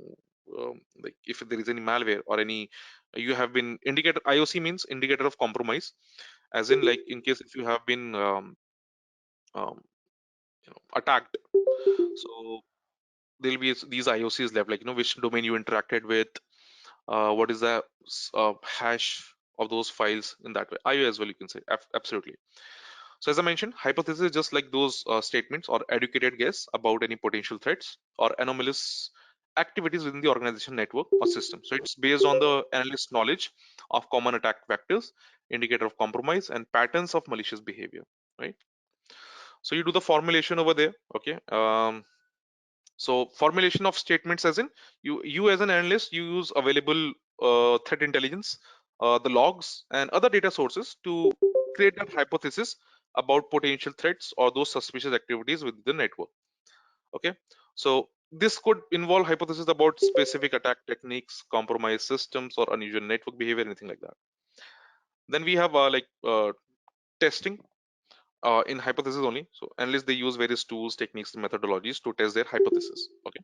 like if there is any malware or any, you have been indicator, IOC means indicator of compromise, as in like in case if you have been um, attacked. So there'll be these IOCs left, like, which domain you interacted with, what is the hash of those files, in that way. IO as well, you can say. Absolutely. So as I mentioned, hypothesis is just like those statements or educated guess about any potential threats or anomalous activities within the organization network or system. So it's based on the analyst knowledge of common attack vectors, indicator of compromise, and patterns of malicious behavior, right? So you do the formulation over there, okay? So formulation of statements, as in you as an analyst, you use available threat intelligence, the logs and other data sources to create that hypothesis about potential threats or those suspicious activities within the network. Okay, so this could involve hypothesis about specific attack techniques, compromised systems, or unusual network behavior, anything like that. Then we have testing in hypothesis only. So analysts, they use various tools, techniques, and methodologies to test their hypothesis. Okay,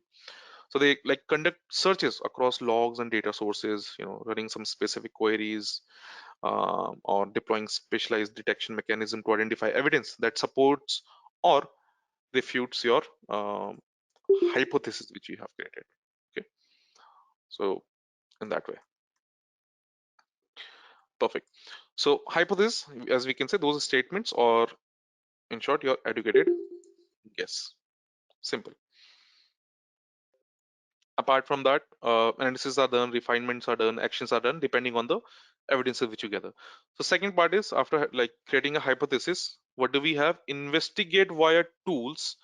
so they like conduct searches across logs and data sources, running some specific queries, or deploying specialized detection mechanism to identify evidence that supports or refutes your hypothesis which you have created. Okay, so in that way, perfect. So hypothesis, as we can say, those statements, or in short, your educated guess. Simple. Apart from that, analysis are done, refinements are done, actions are done depending on the evidences which you gather. So second part is, after like creating a hypothesis, what do we have? Investigate via tools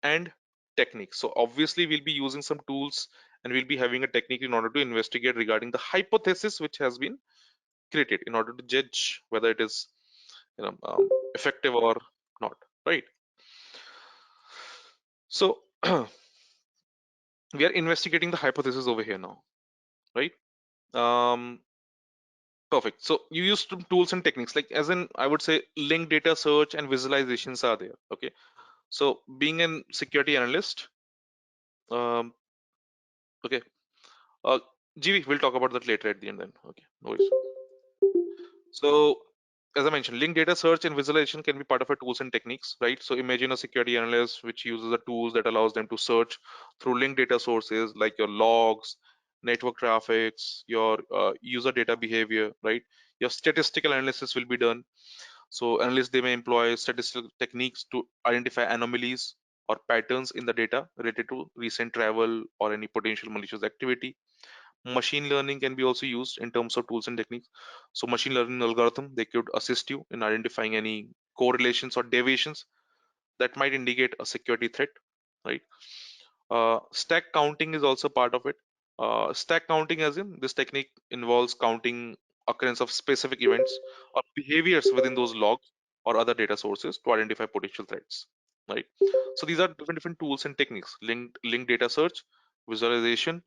and techniques. So obviously we'll be using some tools and we'll be having a technique in order to investigate regarding the hypothesis which has been created, in order to judge whether it is, you know, effective or not, right? So we are investigating the hypothesis over here now, right? um Perfect. So you use some tools and techniques, like as in I would say link data search and visualizations are there. Okay. So being an security analyst, um, okay. Uh, GV, we'll talk about that later at the end then. Okay. No worries. So as I mentioned, link data search and visualization can be part of our tools and techniques, right? So imagine a security analyst which uses the tools that allows them to search through linked data sources like your logs, network traffics, your user data behavior, right? Your statistical analysis will be done. So analysts, they may employ statistical techniques to identify anomalies or patterns in the data related to recent travel or any potential malicious activity. Machine learning can be also used in terms of tools and techniques. So machine learning algorithm, they could assist you in identifying any correlations or deviations that might indicate a security threat, right? Stack counting is also part of it. Stack counting, as in this technique involves counting occurrence of specific events or behaviors within those logs or other data sources to identify potential threats, right? So these are different tools and techniques: linked data search, visualization,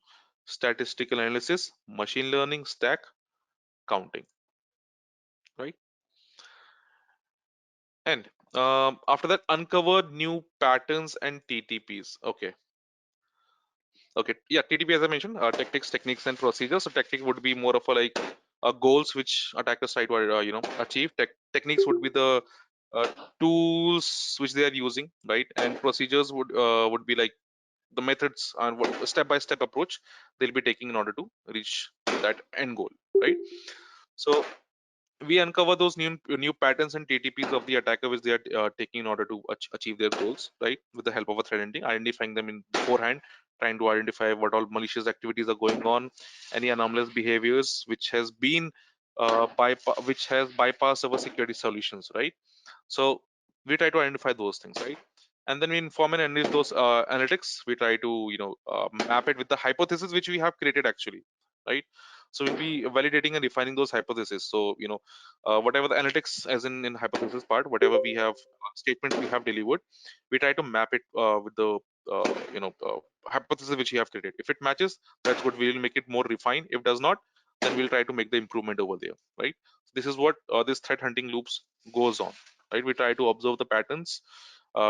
statistical analysis, machine learning, stack counting, right? And after that, uncover new patterns and TTPs. Okay. Okay, yeah, TTP, as I mentioned, tactics, techniques, and procedures. So tactic would be more of a like goals which attackers try to achieve. Techniques would be the uh, tools which they are using, right? And procedures would be like the methods and what step by step approach they'll be taking in order to reach that end goal, right? So we uncover those new patterns and TTPs of the attacker which they are taking in order to achieve their goals, right? With the help of a threat hunting, identifying them in beforehand, trying to identify what all malicious activities are going on, any anomalous behaviors which has been which has bypassed our security solutions, right? So we try to identify those things, right? And then we inform and analyze those analytics. We try to map it with the hypothesis which we have created actually, right? So we'll be validating and refining those hypotheses. So whatever the analytics, as in hypothesis part, whatever we have statements we have delivered, we try to map it with the hypothesis which we have created. If it matches, that's good. We will make it more refined. If does not, then we'll try to make the improvement over there, right? This is what this threat hunting loops goes on, right? We try to observe the patterns.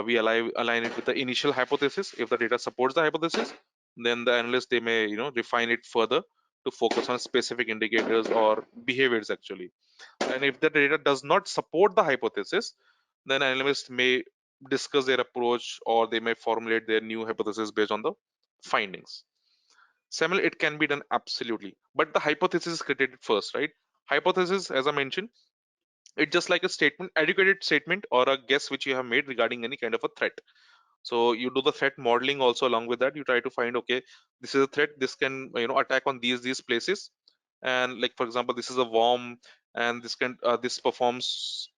We align it with the initial hypothesis. If the data supports the hypothesis, then the analyst, they may refine it further to focus on specific indicators or behaviors actually. And if the data does not support the hypothesis, then analysts may discuss their approach, or they may formulate their new hypothesis based on the findings. Similarly, it can be done absolutely, but the hypothesis is created first, right? Hypothesis, as I mentioned, it's just like a statement, educated statement or a guess which you have made regarding any kind of a threat. So you do the threat modeling also. Along with that, you try to find, okay, this is a threat, this can attack on these places. And like for example, this is a worm, and this performs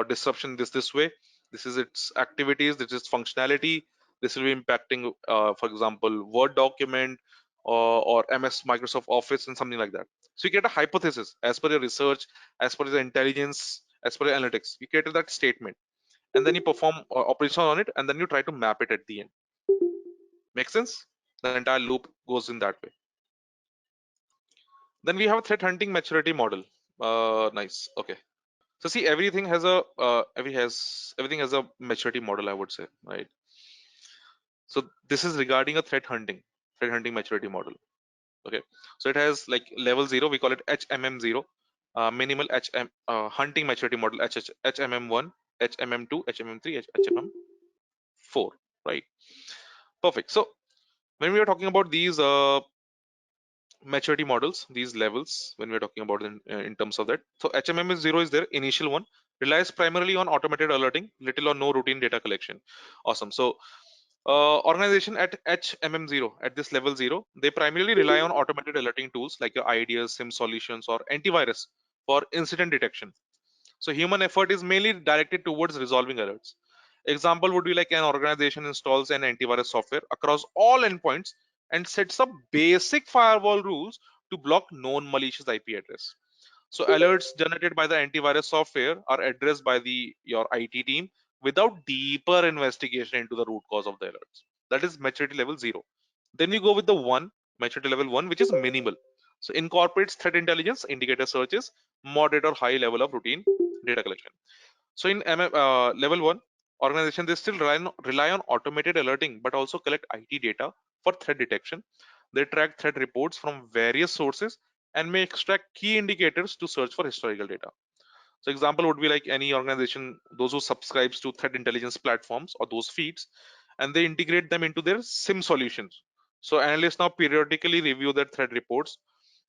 disruption this way. This is its activities, this is functionality. This will be impacting for example Word document, or MS Microsoft Office and something like that. So you get a hypothesis as per your research, as per your intelligence, as per your analytics. You created that statement, and then you perform operation on it, and then you try to map it at the end. Make sense? The entire loop goes in that way. Then we have a threat hunting maturity model. Nice. Okay. So see, everything has a maturity model, I would say, right? So this is regarding a threat hunting maturity model. Okay. So it has like level 0, we call it HMM0, minimal hunting maturity model, HMM1, HMM2, HMM3, HMM. 4, right? Perfect. So when we are talking about these maturity models, these levels, when we're talking about in terms of that, so HMM is 0 is their initial one, relies primarily on automated alerting, little or no routine data collection. Awesome. So organization at HMM0, at this level 0, they primarily rely on automated alerting tools like your ideas, sim solutions, or antivirus for incident detection. So human effort is mainly directed towards resolving alerts. Example would be like an organization installs an antivirus software across all endpoints and sets up basic firewall rules to block known malicious IP address. So alerts generated by the antivirus software are addressed by the your IT team without deeper investigation into the root cause of the alerts. That is maturity level 0. Then we go with the 1, maturity level 1, which is minimal. So incorporates threat intelligence, indicator searches, moderate or high level of routine data collection. So in level 1, organization they still rely on automated alerting, but also collect IT data for threat detection. They track threat reports from various sources and may extract key indicators to search for historical data. So example would be like any organization, those who subscribes to threat intelligence platforms or those feeds, and they integrate them into their SIM solutions. So analysts now periodically review their threat reports,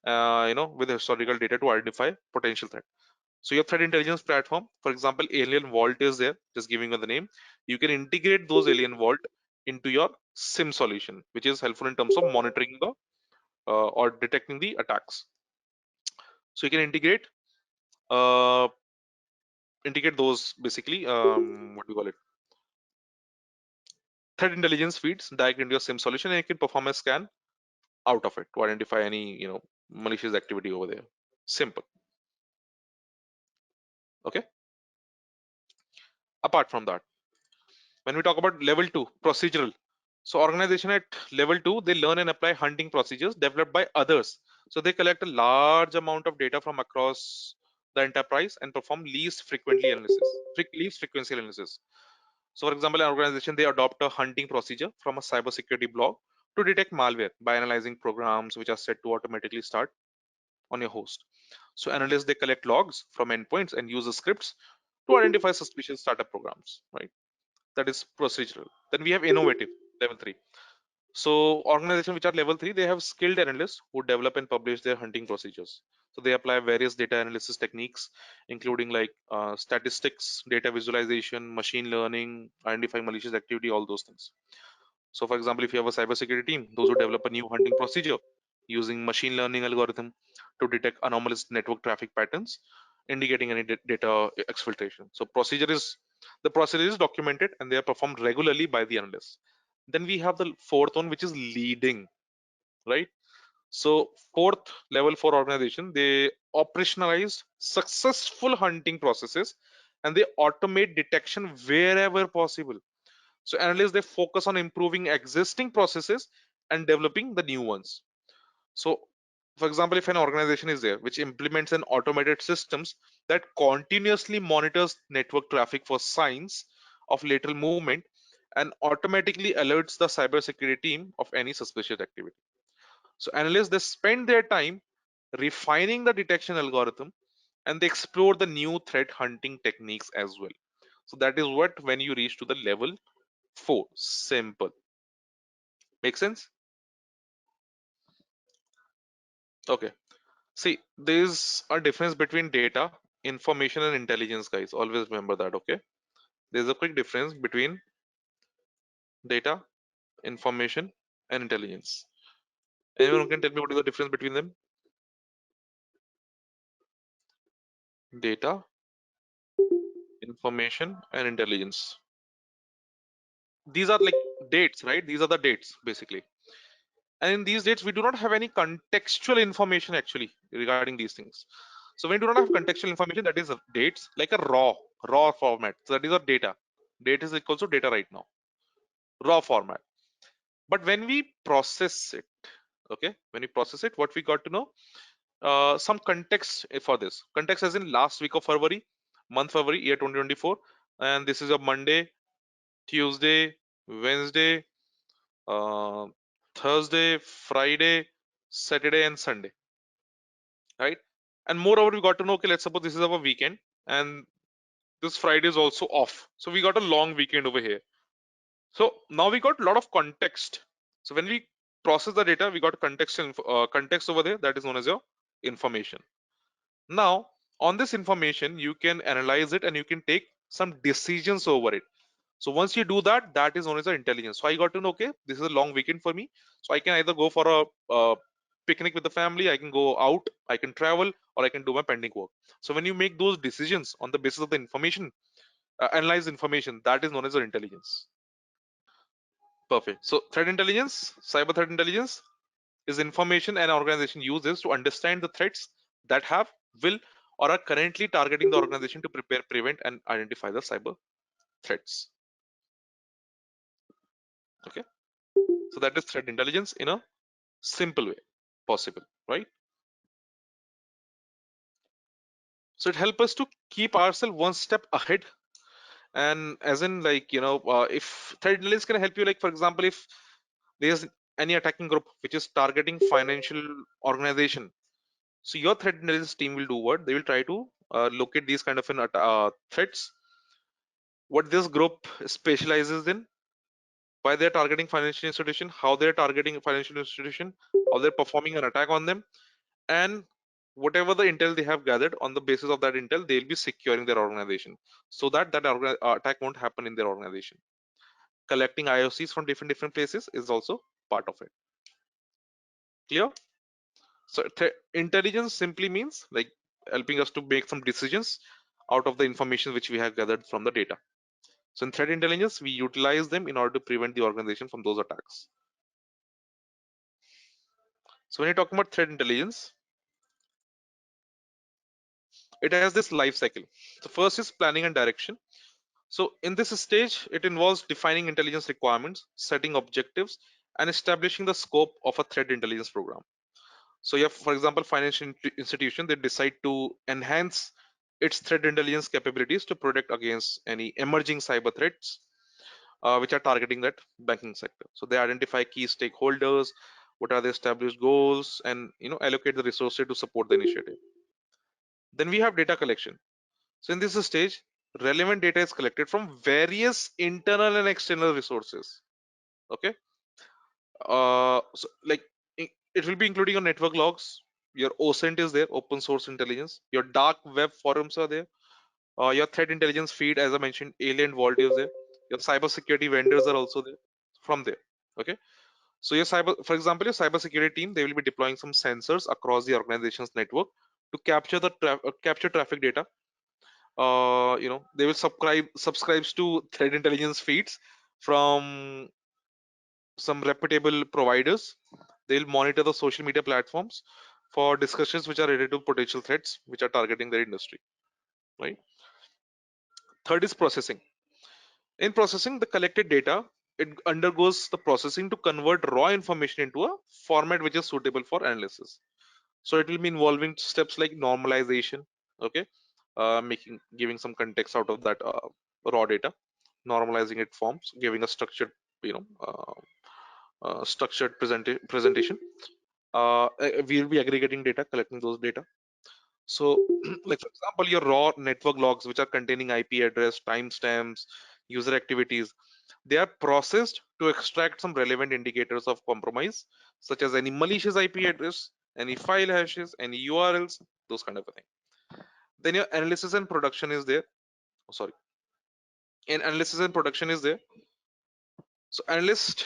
with historical data to identify potential threat. So your threat intelligence platform, for example, Alien Vault is there, just giving you the name. You can integrate those Alien Vault into your SIM solution, which is helpful in terms of monitoring the or detecting the attacks. So you can uh, integrate those basically what do you call it? Threat intelligence feeds direct into your SIM solution, and you can perform a scan out of it to identify any malicious activity over there. Simple. Okay. Apart from that, when we talk about level 2, procedural. So organization at level 2, they learn and apply hunting procedures developed by others. So they collect a large amount of data from across the enterprise and perform least frequency analysis. So for example, an organization, they adopt a hunting procedure from a cybersecurity blog to detect malware by analyzing programs which are set to automatically start on your host. So analysts, they collect logs from endpoints and use the scripts to identify suspicious startup programs, right? That is procedural. Then we have innovative, level 3. So organizations which are level 3, they have skilled analysts who develop and publish their hunting procedures. So they apply various data analysis techniques, including like statistics, data visualization, machine learning, identifying malicious activity, all those things. So for example, if you have a cybersecurity team, those who develop a new hunting procedure using machine learning algorithm to detect anomalous network traffic patterns, indicating any data exfiltration. So the procedure is documented and they are performed regularly by the analysts. Then we have the fourth one, which is leading, right? So fourth level for organization, they operationalize successful hunting processes and they automate detection wherever possible. So analysts, they focus on improving existing processes and developing the new ones. So for example, if an organization is there which implements an automated systems that continuously monitors network traffic for signs of lateral movement and automatically alerts the cybersecurity team of any suspicious activity. So analysts, they spend their time refining the detection algorithm and they explore the new threat hunting techniques as well. So that is what when you reach to the level 4. Simple. Make sense? Okay. See, there's a difference between data, information, and intelligence, guys. Always remember that, okay? There's a quick difference between data, information, and intelligence. Anyone who can tell me what is the difference between them? Data, information, and intelligence. These are like dates, right? These are the dates, basically. And in these dates, we do not have any contextual information actually regarding these things. So when we do not have contextual information, that is dates, like a raw format. So that is our data. Date is equals to data right now, raw format. But when we process it, okay, when we process it, what we got to know, some context for this. Context as in last week of February, month February, year 2024, and this is a Monday, Tuesday, Wednesday, uh, Thursday, Friday, Saturday, and Sunday, right? And moreover, we got to know, okay, let's suppose this is our weekend, and this Friday is also off, so we got a long weekend over here. So now we got a lot of context. So when we process the data, we got context over there that is known as your information. Now on this information, you can analyze it and you can take some decisions over it. So once you do that, that is known as the intelligence. So I got to know, okay, this is a long weekend for me. So I can either go for a picnic with the family, I can go out, I can travel, or I can do my pending work. So when you make those decisions on the basis of the information, analyze information, that is known as the intelligence. Perfect. So threat intelligence, cyber threat intelligence is information an organization uses to understand the threats that have, will, or are currently targeting the organization to prepare, prevent, and identify the cyber threats. Okay. So that is threat intelligence in a simple way possible, right? So it helps us to keep ourselves one step ahead. And as in, like, if threat intelligence can help you, like, for example, if there's any attacking group which is targeting financial organization, so your threat intelligence team will do what? They will try to locate these kind of threats, what this group specializes in, why they're targeting financial institution, how they're targeting financial institution, how they're performing an attack on them, and whatever the intel they have gathered, on the basis of that intel they'll be securing their organization so that attack won't happen in their organization. Collecting IOCs from different places is also part of it. Clear? So intelligence simply means like helping us to make some decisions out of the information which we have gathered from the data. So in threat intelligence, we utilize them in order to prevent the organization from those attacks. So when you're talking about threat intelligence, it has this life cycle. The first is planning and direction. So in this stage, it involves defining intelligence requirements, setting objectives, and establishing the scope of a threat intelligence program. So you have, for example, financial institution, they decide to enhance its threat intelligence capabilities to protect against any emerging cyber threats, which are targeting that banking sector. So they identify key stakeholders, what are the established goals, and allocate the resources to support the initiative. Then we have data collection. So in this stage, relevant data is collected from various internal and external resources. Okay. So like it will be including your network logs, your OSINT is there, open source intelligence, your dark web forums are there, your threat intelligence feed, as I mentioned, Alien Vault is there, your cybersecurity vendors are also there from there. Okay. So your for example, your cybersecurity team, they will be deploying some sensors across the organization's network to capture capture traffic data. They will subscribes to threat intelligence feeds from some reputable providers. They'll monitor the social media platforms for discussions which are related to potential threats which are targeting their industry, right? Third is processing. In processing the collected data, it undergoes the processing to convert raw information into a format which is suitable for analysis. So it will be involving steps like normalization, okay, making giving some context out of that raw data, normalizing it forms, giving a structured, structured presentation. We will be aggregating data, collecting those data. So, like for example, your raw network logs, which are containing IP address, timestamps, user activities, they are processed to extract some relevant indicators of compromise, such as any malicious IP address, any file hashes, any URLs, those kind of a thing. Then your analysis and production is there. Oh, sorry, in analysis and production is there. So analysts,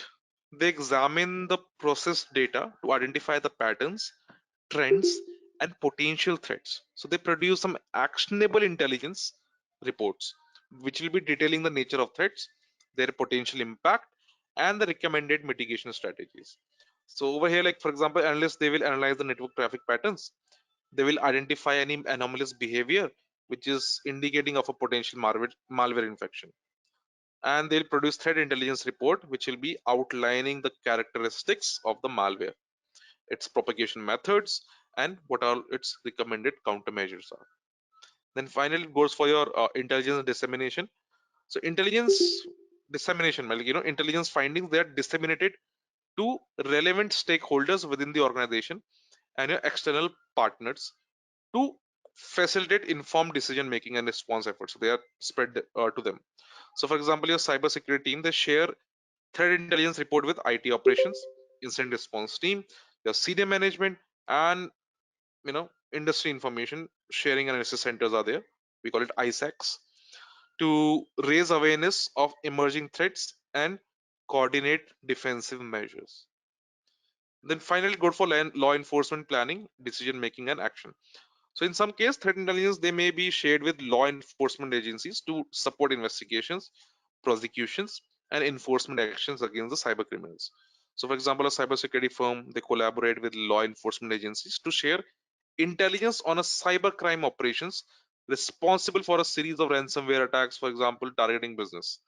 they examine the processed data to identify the patterns, trends, and potential threats. So they produce some actionable intelligence reports, which will be detailing the nature of threats, their potential impact, and the recommended mitigation strategies. So over here, like for example, analysts, they will analyze the network traffic patterns. They will identify any anomalous behavior, which is indicating of a potential malware infection. And they'll produce threat intelligence report, which will be outlining the characteristics of the malware, its propagation methods, and what all its recommended countermeasures are. Then finally, it goes for your intelligence dissemination. So intelligence dissemination, like intelligence findings, they are disseminated to relevant stakeholders within the organization and your external partners to facilitate informed decision making and response efforts. So they are spread to them. So for example, your cybersecurity team, they share threat intelligence report with IT operations, incident response team, your senior management, and industry information sharing and analysis centers are there. We call it ISACs to raise awareness of emerging threats and coordinate defensive measures. Then finally, good for law enforcement planning, decision making, and action. So in some case, threat intelligence they may be shared with law enforcement agencies to support investigations, prosecutions, and enforcement actions against the cyber criminals. So, for example, a cybersecurity firm they collaborate with law enforcement agencies to share intelligence on a cybercrime operations responsible for a series of ransomware attacks, for example, targeting business.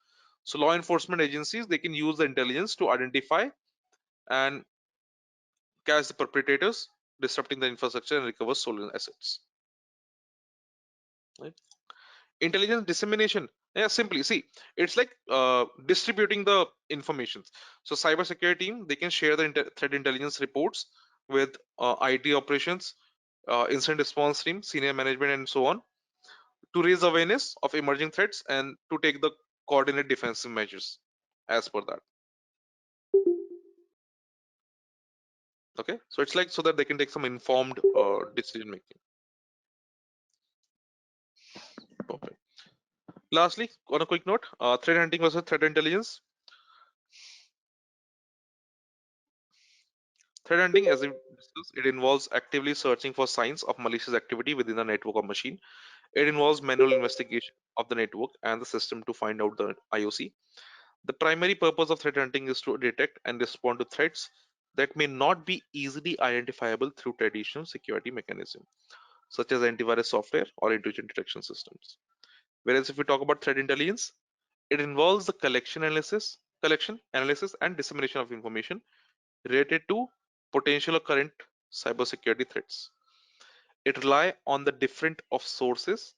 So, law enforcement agencies they can use the intelligence to identify and catch the perpetrators, disrupting the infrastructure and recover stolen assets. Right? Intelligence dissemination, yeah, simply see it's like distributing the information. So cybersecurity team they can share the threat intelligence reports with IT operations, incident response team, senior management, and so on to raise awareness of emerging threats and to take the coordinate defensive measures as per that. Okay, so it's like so that they can take some informed decision making. Perfect. Lastly, on a quick note, threat hunting versus threat intelligence. Threat hunting, as we discussed, it involves actively searching for signs of malicious activity within a network or machine. It involves manual investigation of the network and the system to find out the IOC. The primary purpose of threat hunting is to detect and respond to threats that may not be easily identifiable through traditional security mechanisms, such as antivirus software or intrusion detection systems. Whereas if we talk about threat intelligence, it involves the collection, analysis, and dissemination of information related to potential or current cybersecurity threats. It rely on the different of sources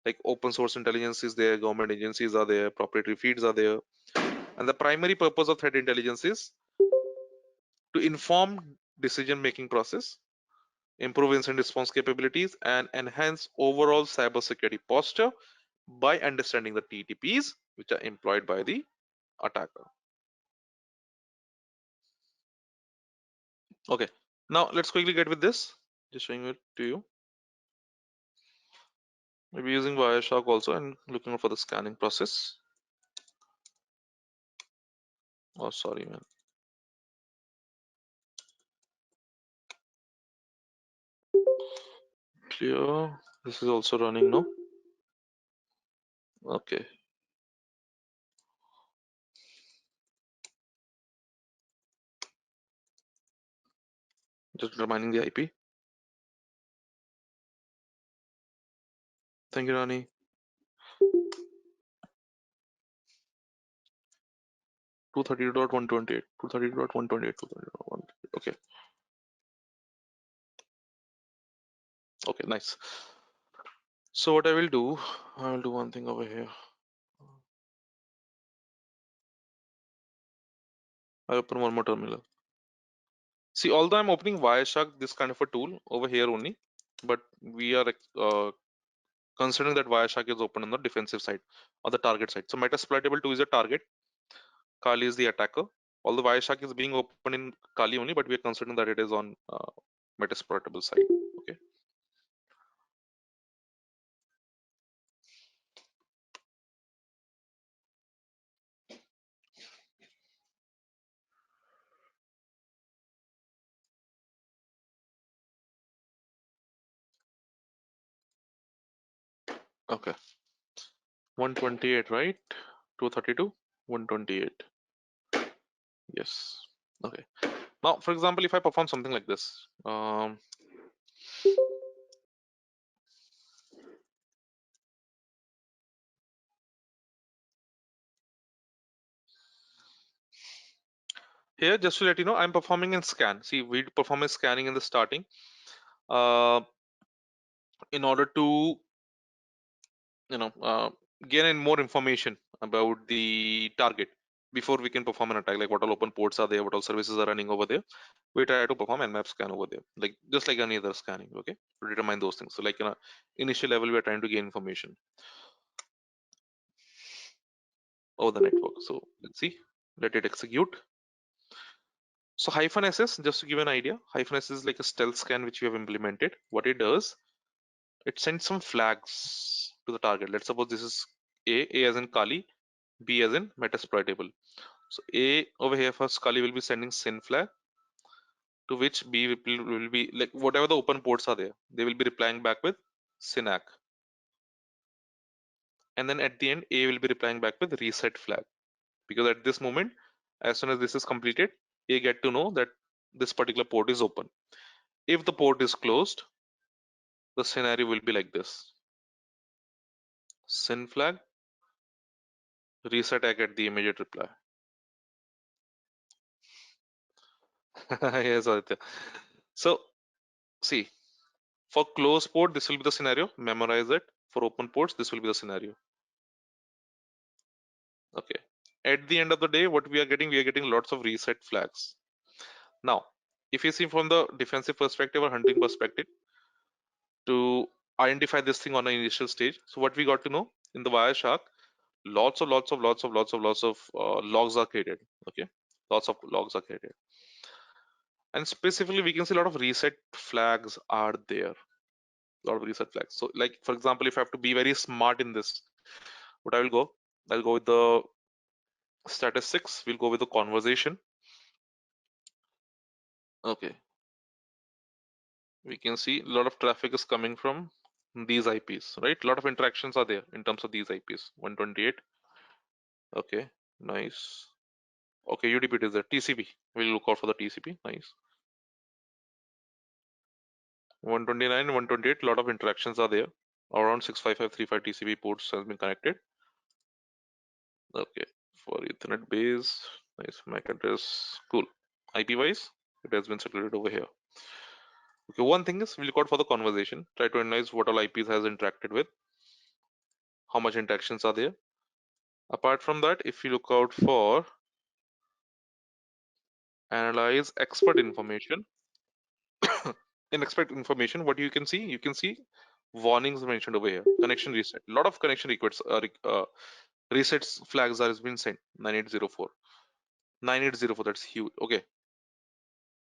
like open source intelligence is there, government agencies are there, proprietary feeds are there, and the primary purpose of threat intelligence is to inform decision making process, improve incident response capabilities, and enhance overall cybersecurity posture by understanding the TTPs which are employed by the attacker. Okay, now let's quickly get with this. Just showing it to you. Maybe using Wireshark also and looking for the scanning process. Oh, sorry, man. Clear. This is also running now. Okay. Just reminding the IP. Thank you, Rani. 232.128. 232.128. 232.128. Okay. Okay, nice. So what I will do one thing over here. I open one more terminal. See, although I'm opening Wireshark, this kind of a tool over here only, but we are considering that Wireshark is open on the defensive side or the target side. So Metasploitable 2 is a target, Kali is the attacker. Although Wireshark is being open in Kali only, but we are considering that it is on Metasploitable side. Okay. Okay. 128, right? 232, 128. Yes. Okay. Now, for example, if I perform something like this, here, just to let you know, I'm performing a scan. See, we perform a scanning in the starting uh, in order to, you know, uh, gain in more information about the target before we can perform an attack, like what all open ports are there, what all services are running over there. We try to perform nmap scan over there, like just like any other scanning, okay, to determine those things. So like, initial level, we are trying to gain information over the network. So let's see. Let it execute. So hyphen SS, just to give an idea, hyphen SS is like a stealth scan which we have implemented. What it does, it sends some flags to the target. Let's suppose this is A as in Kali, B as in Metasploitable. So A over here for Kali will be sending SYN flag, to which B will be like whatever the open ports are there, they will be replying back with SYNAC. And then at the end, A will be replying back with reset flag. Because at this moment, as soon as this is completed, A get to know that this particular port is open. If the port is closed, the scenario will be like this: SYN flag, reset, I get the immediate reply. Yes, Aditya. So see, for closed port, this will be the scenario. Memorize it. For open ports, this will be the scenario. Okay. At the end of the day, what we are getting lots of reset flags. Now, if you see from the defensive perspective or hunting perspective, to identify this thing on an initial stage, so what we got to know in the Wireshark, lots of logs are created. Okay, lots of logs are created, and specifically we can see a lot of reset flags are there. A lot of reset flags. So, like for example, if I have to be very smart in this, what I'll go with the statistics. We'll go with the conversation. Okay, we can see a lot of traffic is coming from these IPs, right? A lot of interactions are there in terms of these IPs. 128. Okay, nice. Okay, UDP is there. TCP. We'll look out for the TCP. Nice. 129, 128. A lot of interactions are there. Around 65535 TCP ports has been connected. Okay, for Ethernet base. Nice. MAC address. Cool. IP wise, it has been secluded over here. Okay, one thing is we'll look out for the conversation. Try to analyze what all IPs has interacted with. How much interactions are there. Apart from that, if you look out for analyze expert information, in expert information, what you can see warnings mentioned over here. Connection reset. A lot of connection requests, resets flags are has been sent. 9804. 9804. That's huge. Okay.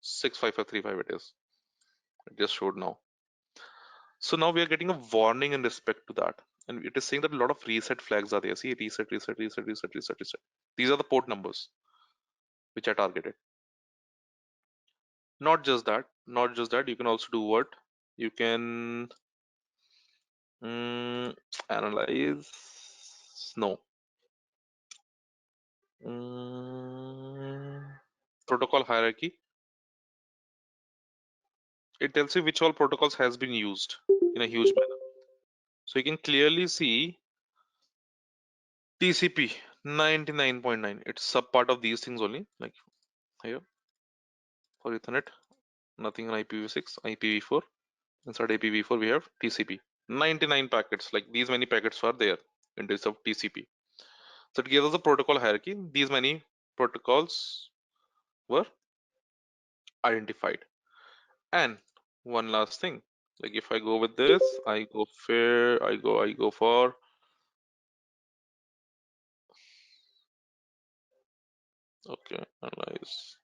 65535 it is. It just showed now. So now we are getting a warning in respect to that. And it is saying that a lot of reset flags are there. See, reset. These are the port numbers which are targeted. Not just that. You can also do what? You can analyze. No. Mm, protocol hierarchy. It tells you which all protocols has been used in a huge manner. So you can clearly see TCP 99.9. It's sub part of these things only. Like here for Ethernet, nothing in IPv6, IPv4. Inside IPv4 we have TCP. 99 packets. Like these many packets are there in terms of TCP. So it gives us a protocol hierarchy. These many protocols were identified. And one last thing, like if I go with this, I go for okay, analyze.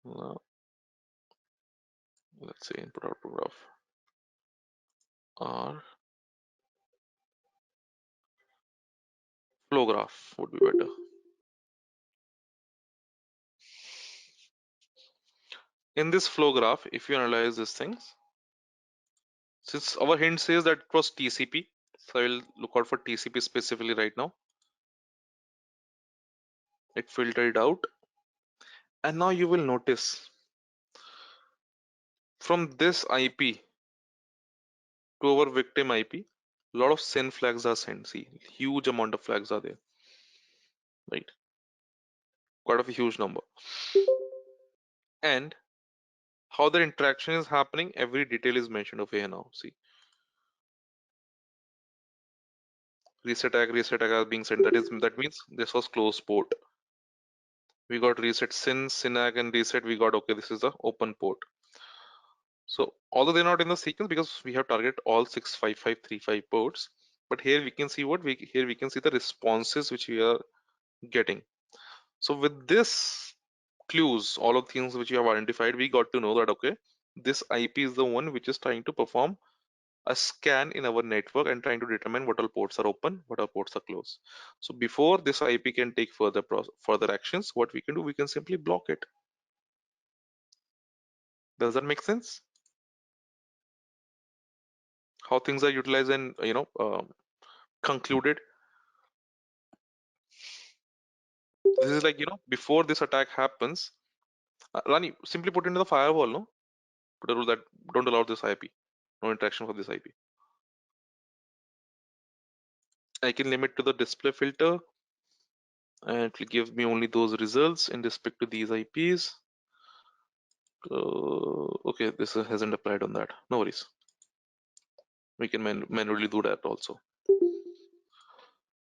Now, let's say input output graph or flow graph would be better. In this flow graph, if you analyze these things, since our hint says that it was TCP, so I will look out for TCP specifically right now. It filtered out, and now you will notice from this IP to our victim IP, a lot of SYN flags are sent. See, huge amount of flags are there, right? Quite of a huge number. And how the interaction is happening, every detail is mentioned over here now. See, reset tag are being sent. That means this was closed port. We got reset synag and reset. We got okay. This is the open port. So although they're not in the sequence because we have targeted all 65535 ports, but here we can see what we here we can see the responses which we are getting. So with this clues, all of things which you have identified, we got to know that okay, this IP is the one which is trying to perform a scan in our network and trying to determine what all ports are open, what all ports are closed. So before this IP can take further actions, what we can do, we can simply block it. Does that make sense? How things are utilized and concluded. This is like before this attack happens, Rani, simply put into the firewall, no? Put a rule that don't allow this IP, no interaction for this IP. I can limit to the display filter and it will give me only those results in respect to these IPs. Okay, this hasn't applied on that. No worries. We can manually do that also.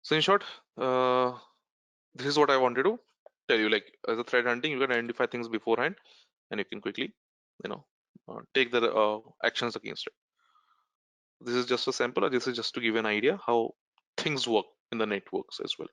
So in short, this is what I wanted to tell you. Like as a threat hunting, you can identify things beforehand, and you can quickly, you know, take the actions against it. This is just a sample, or this is just to give an idea how things work in the networks as well.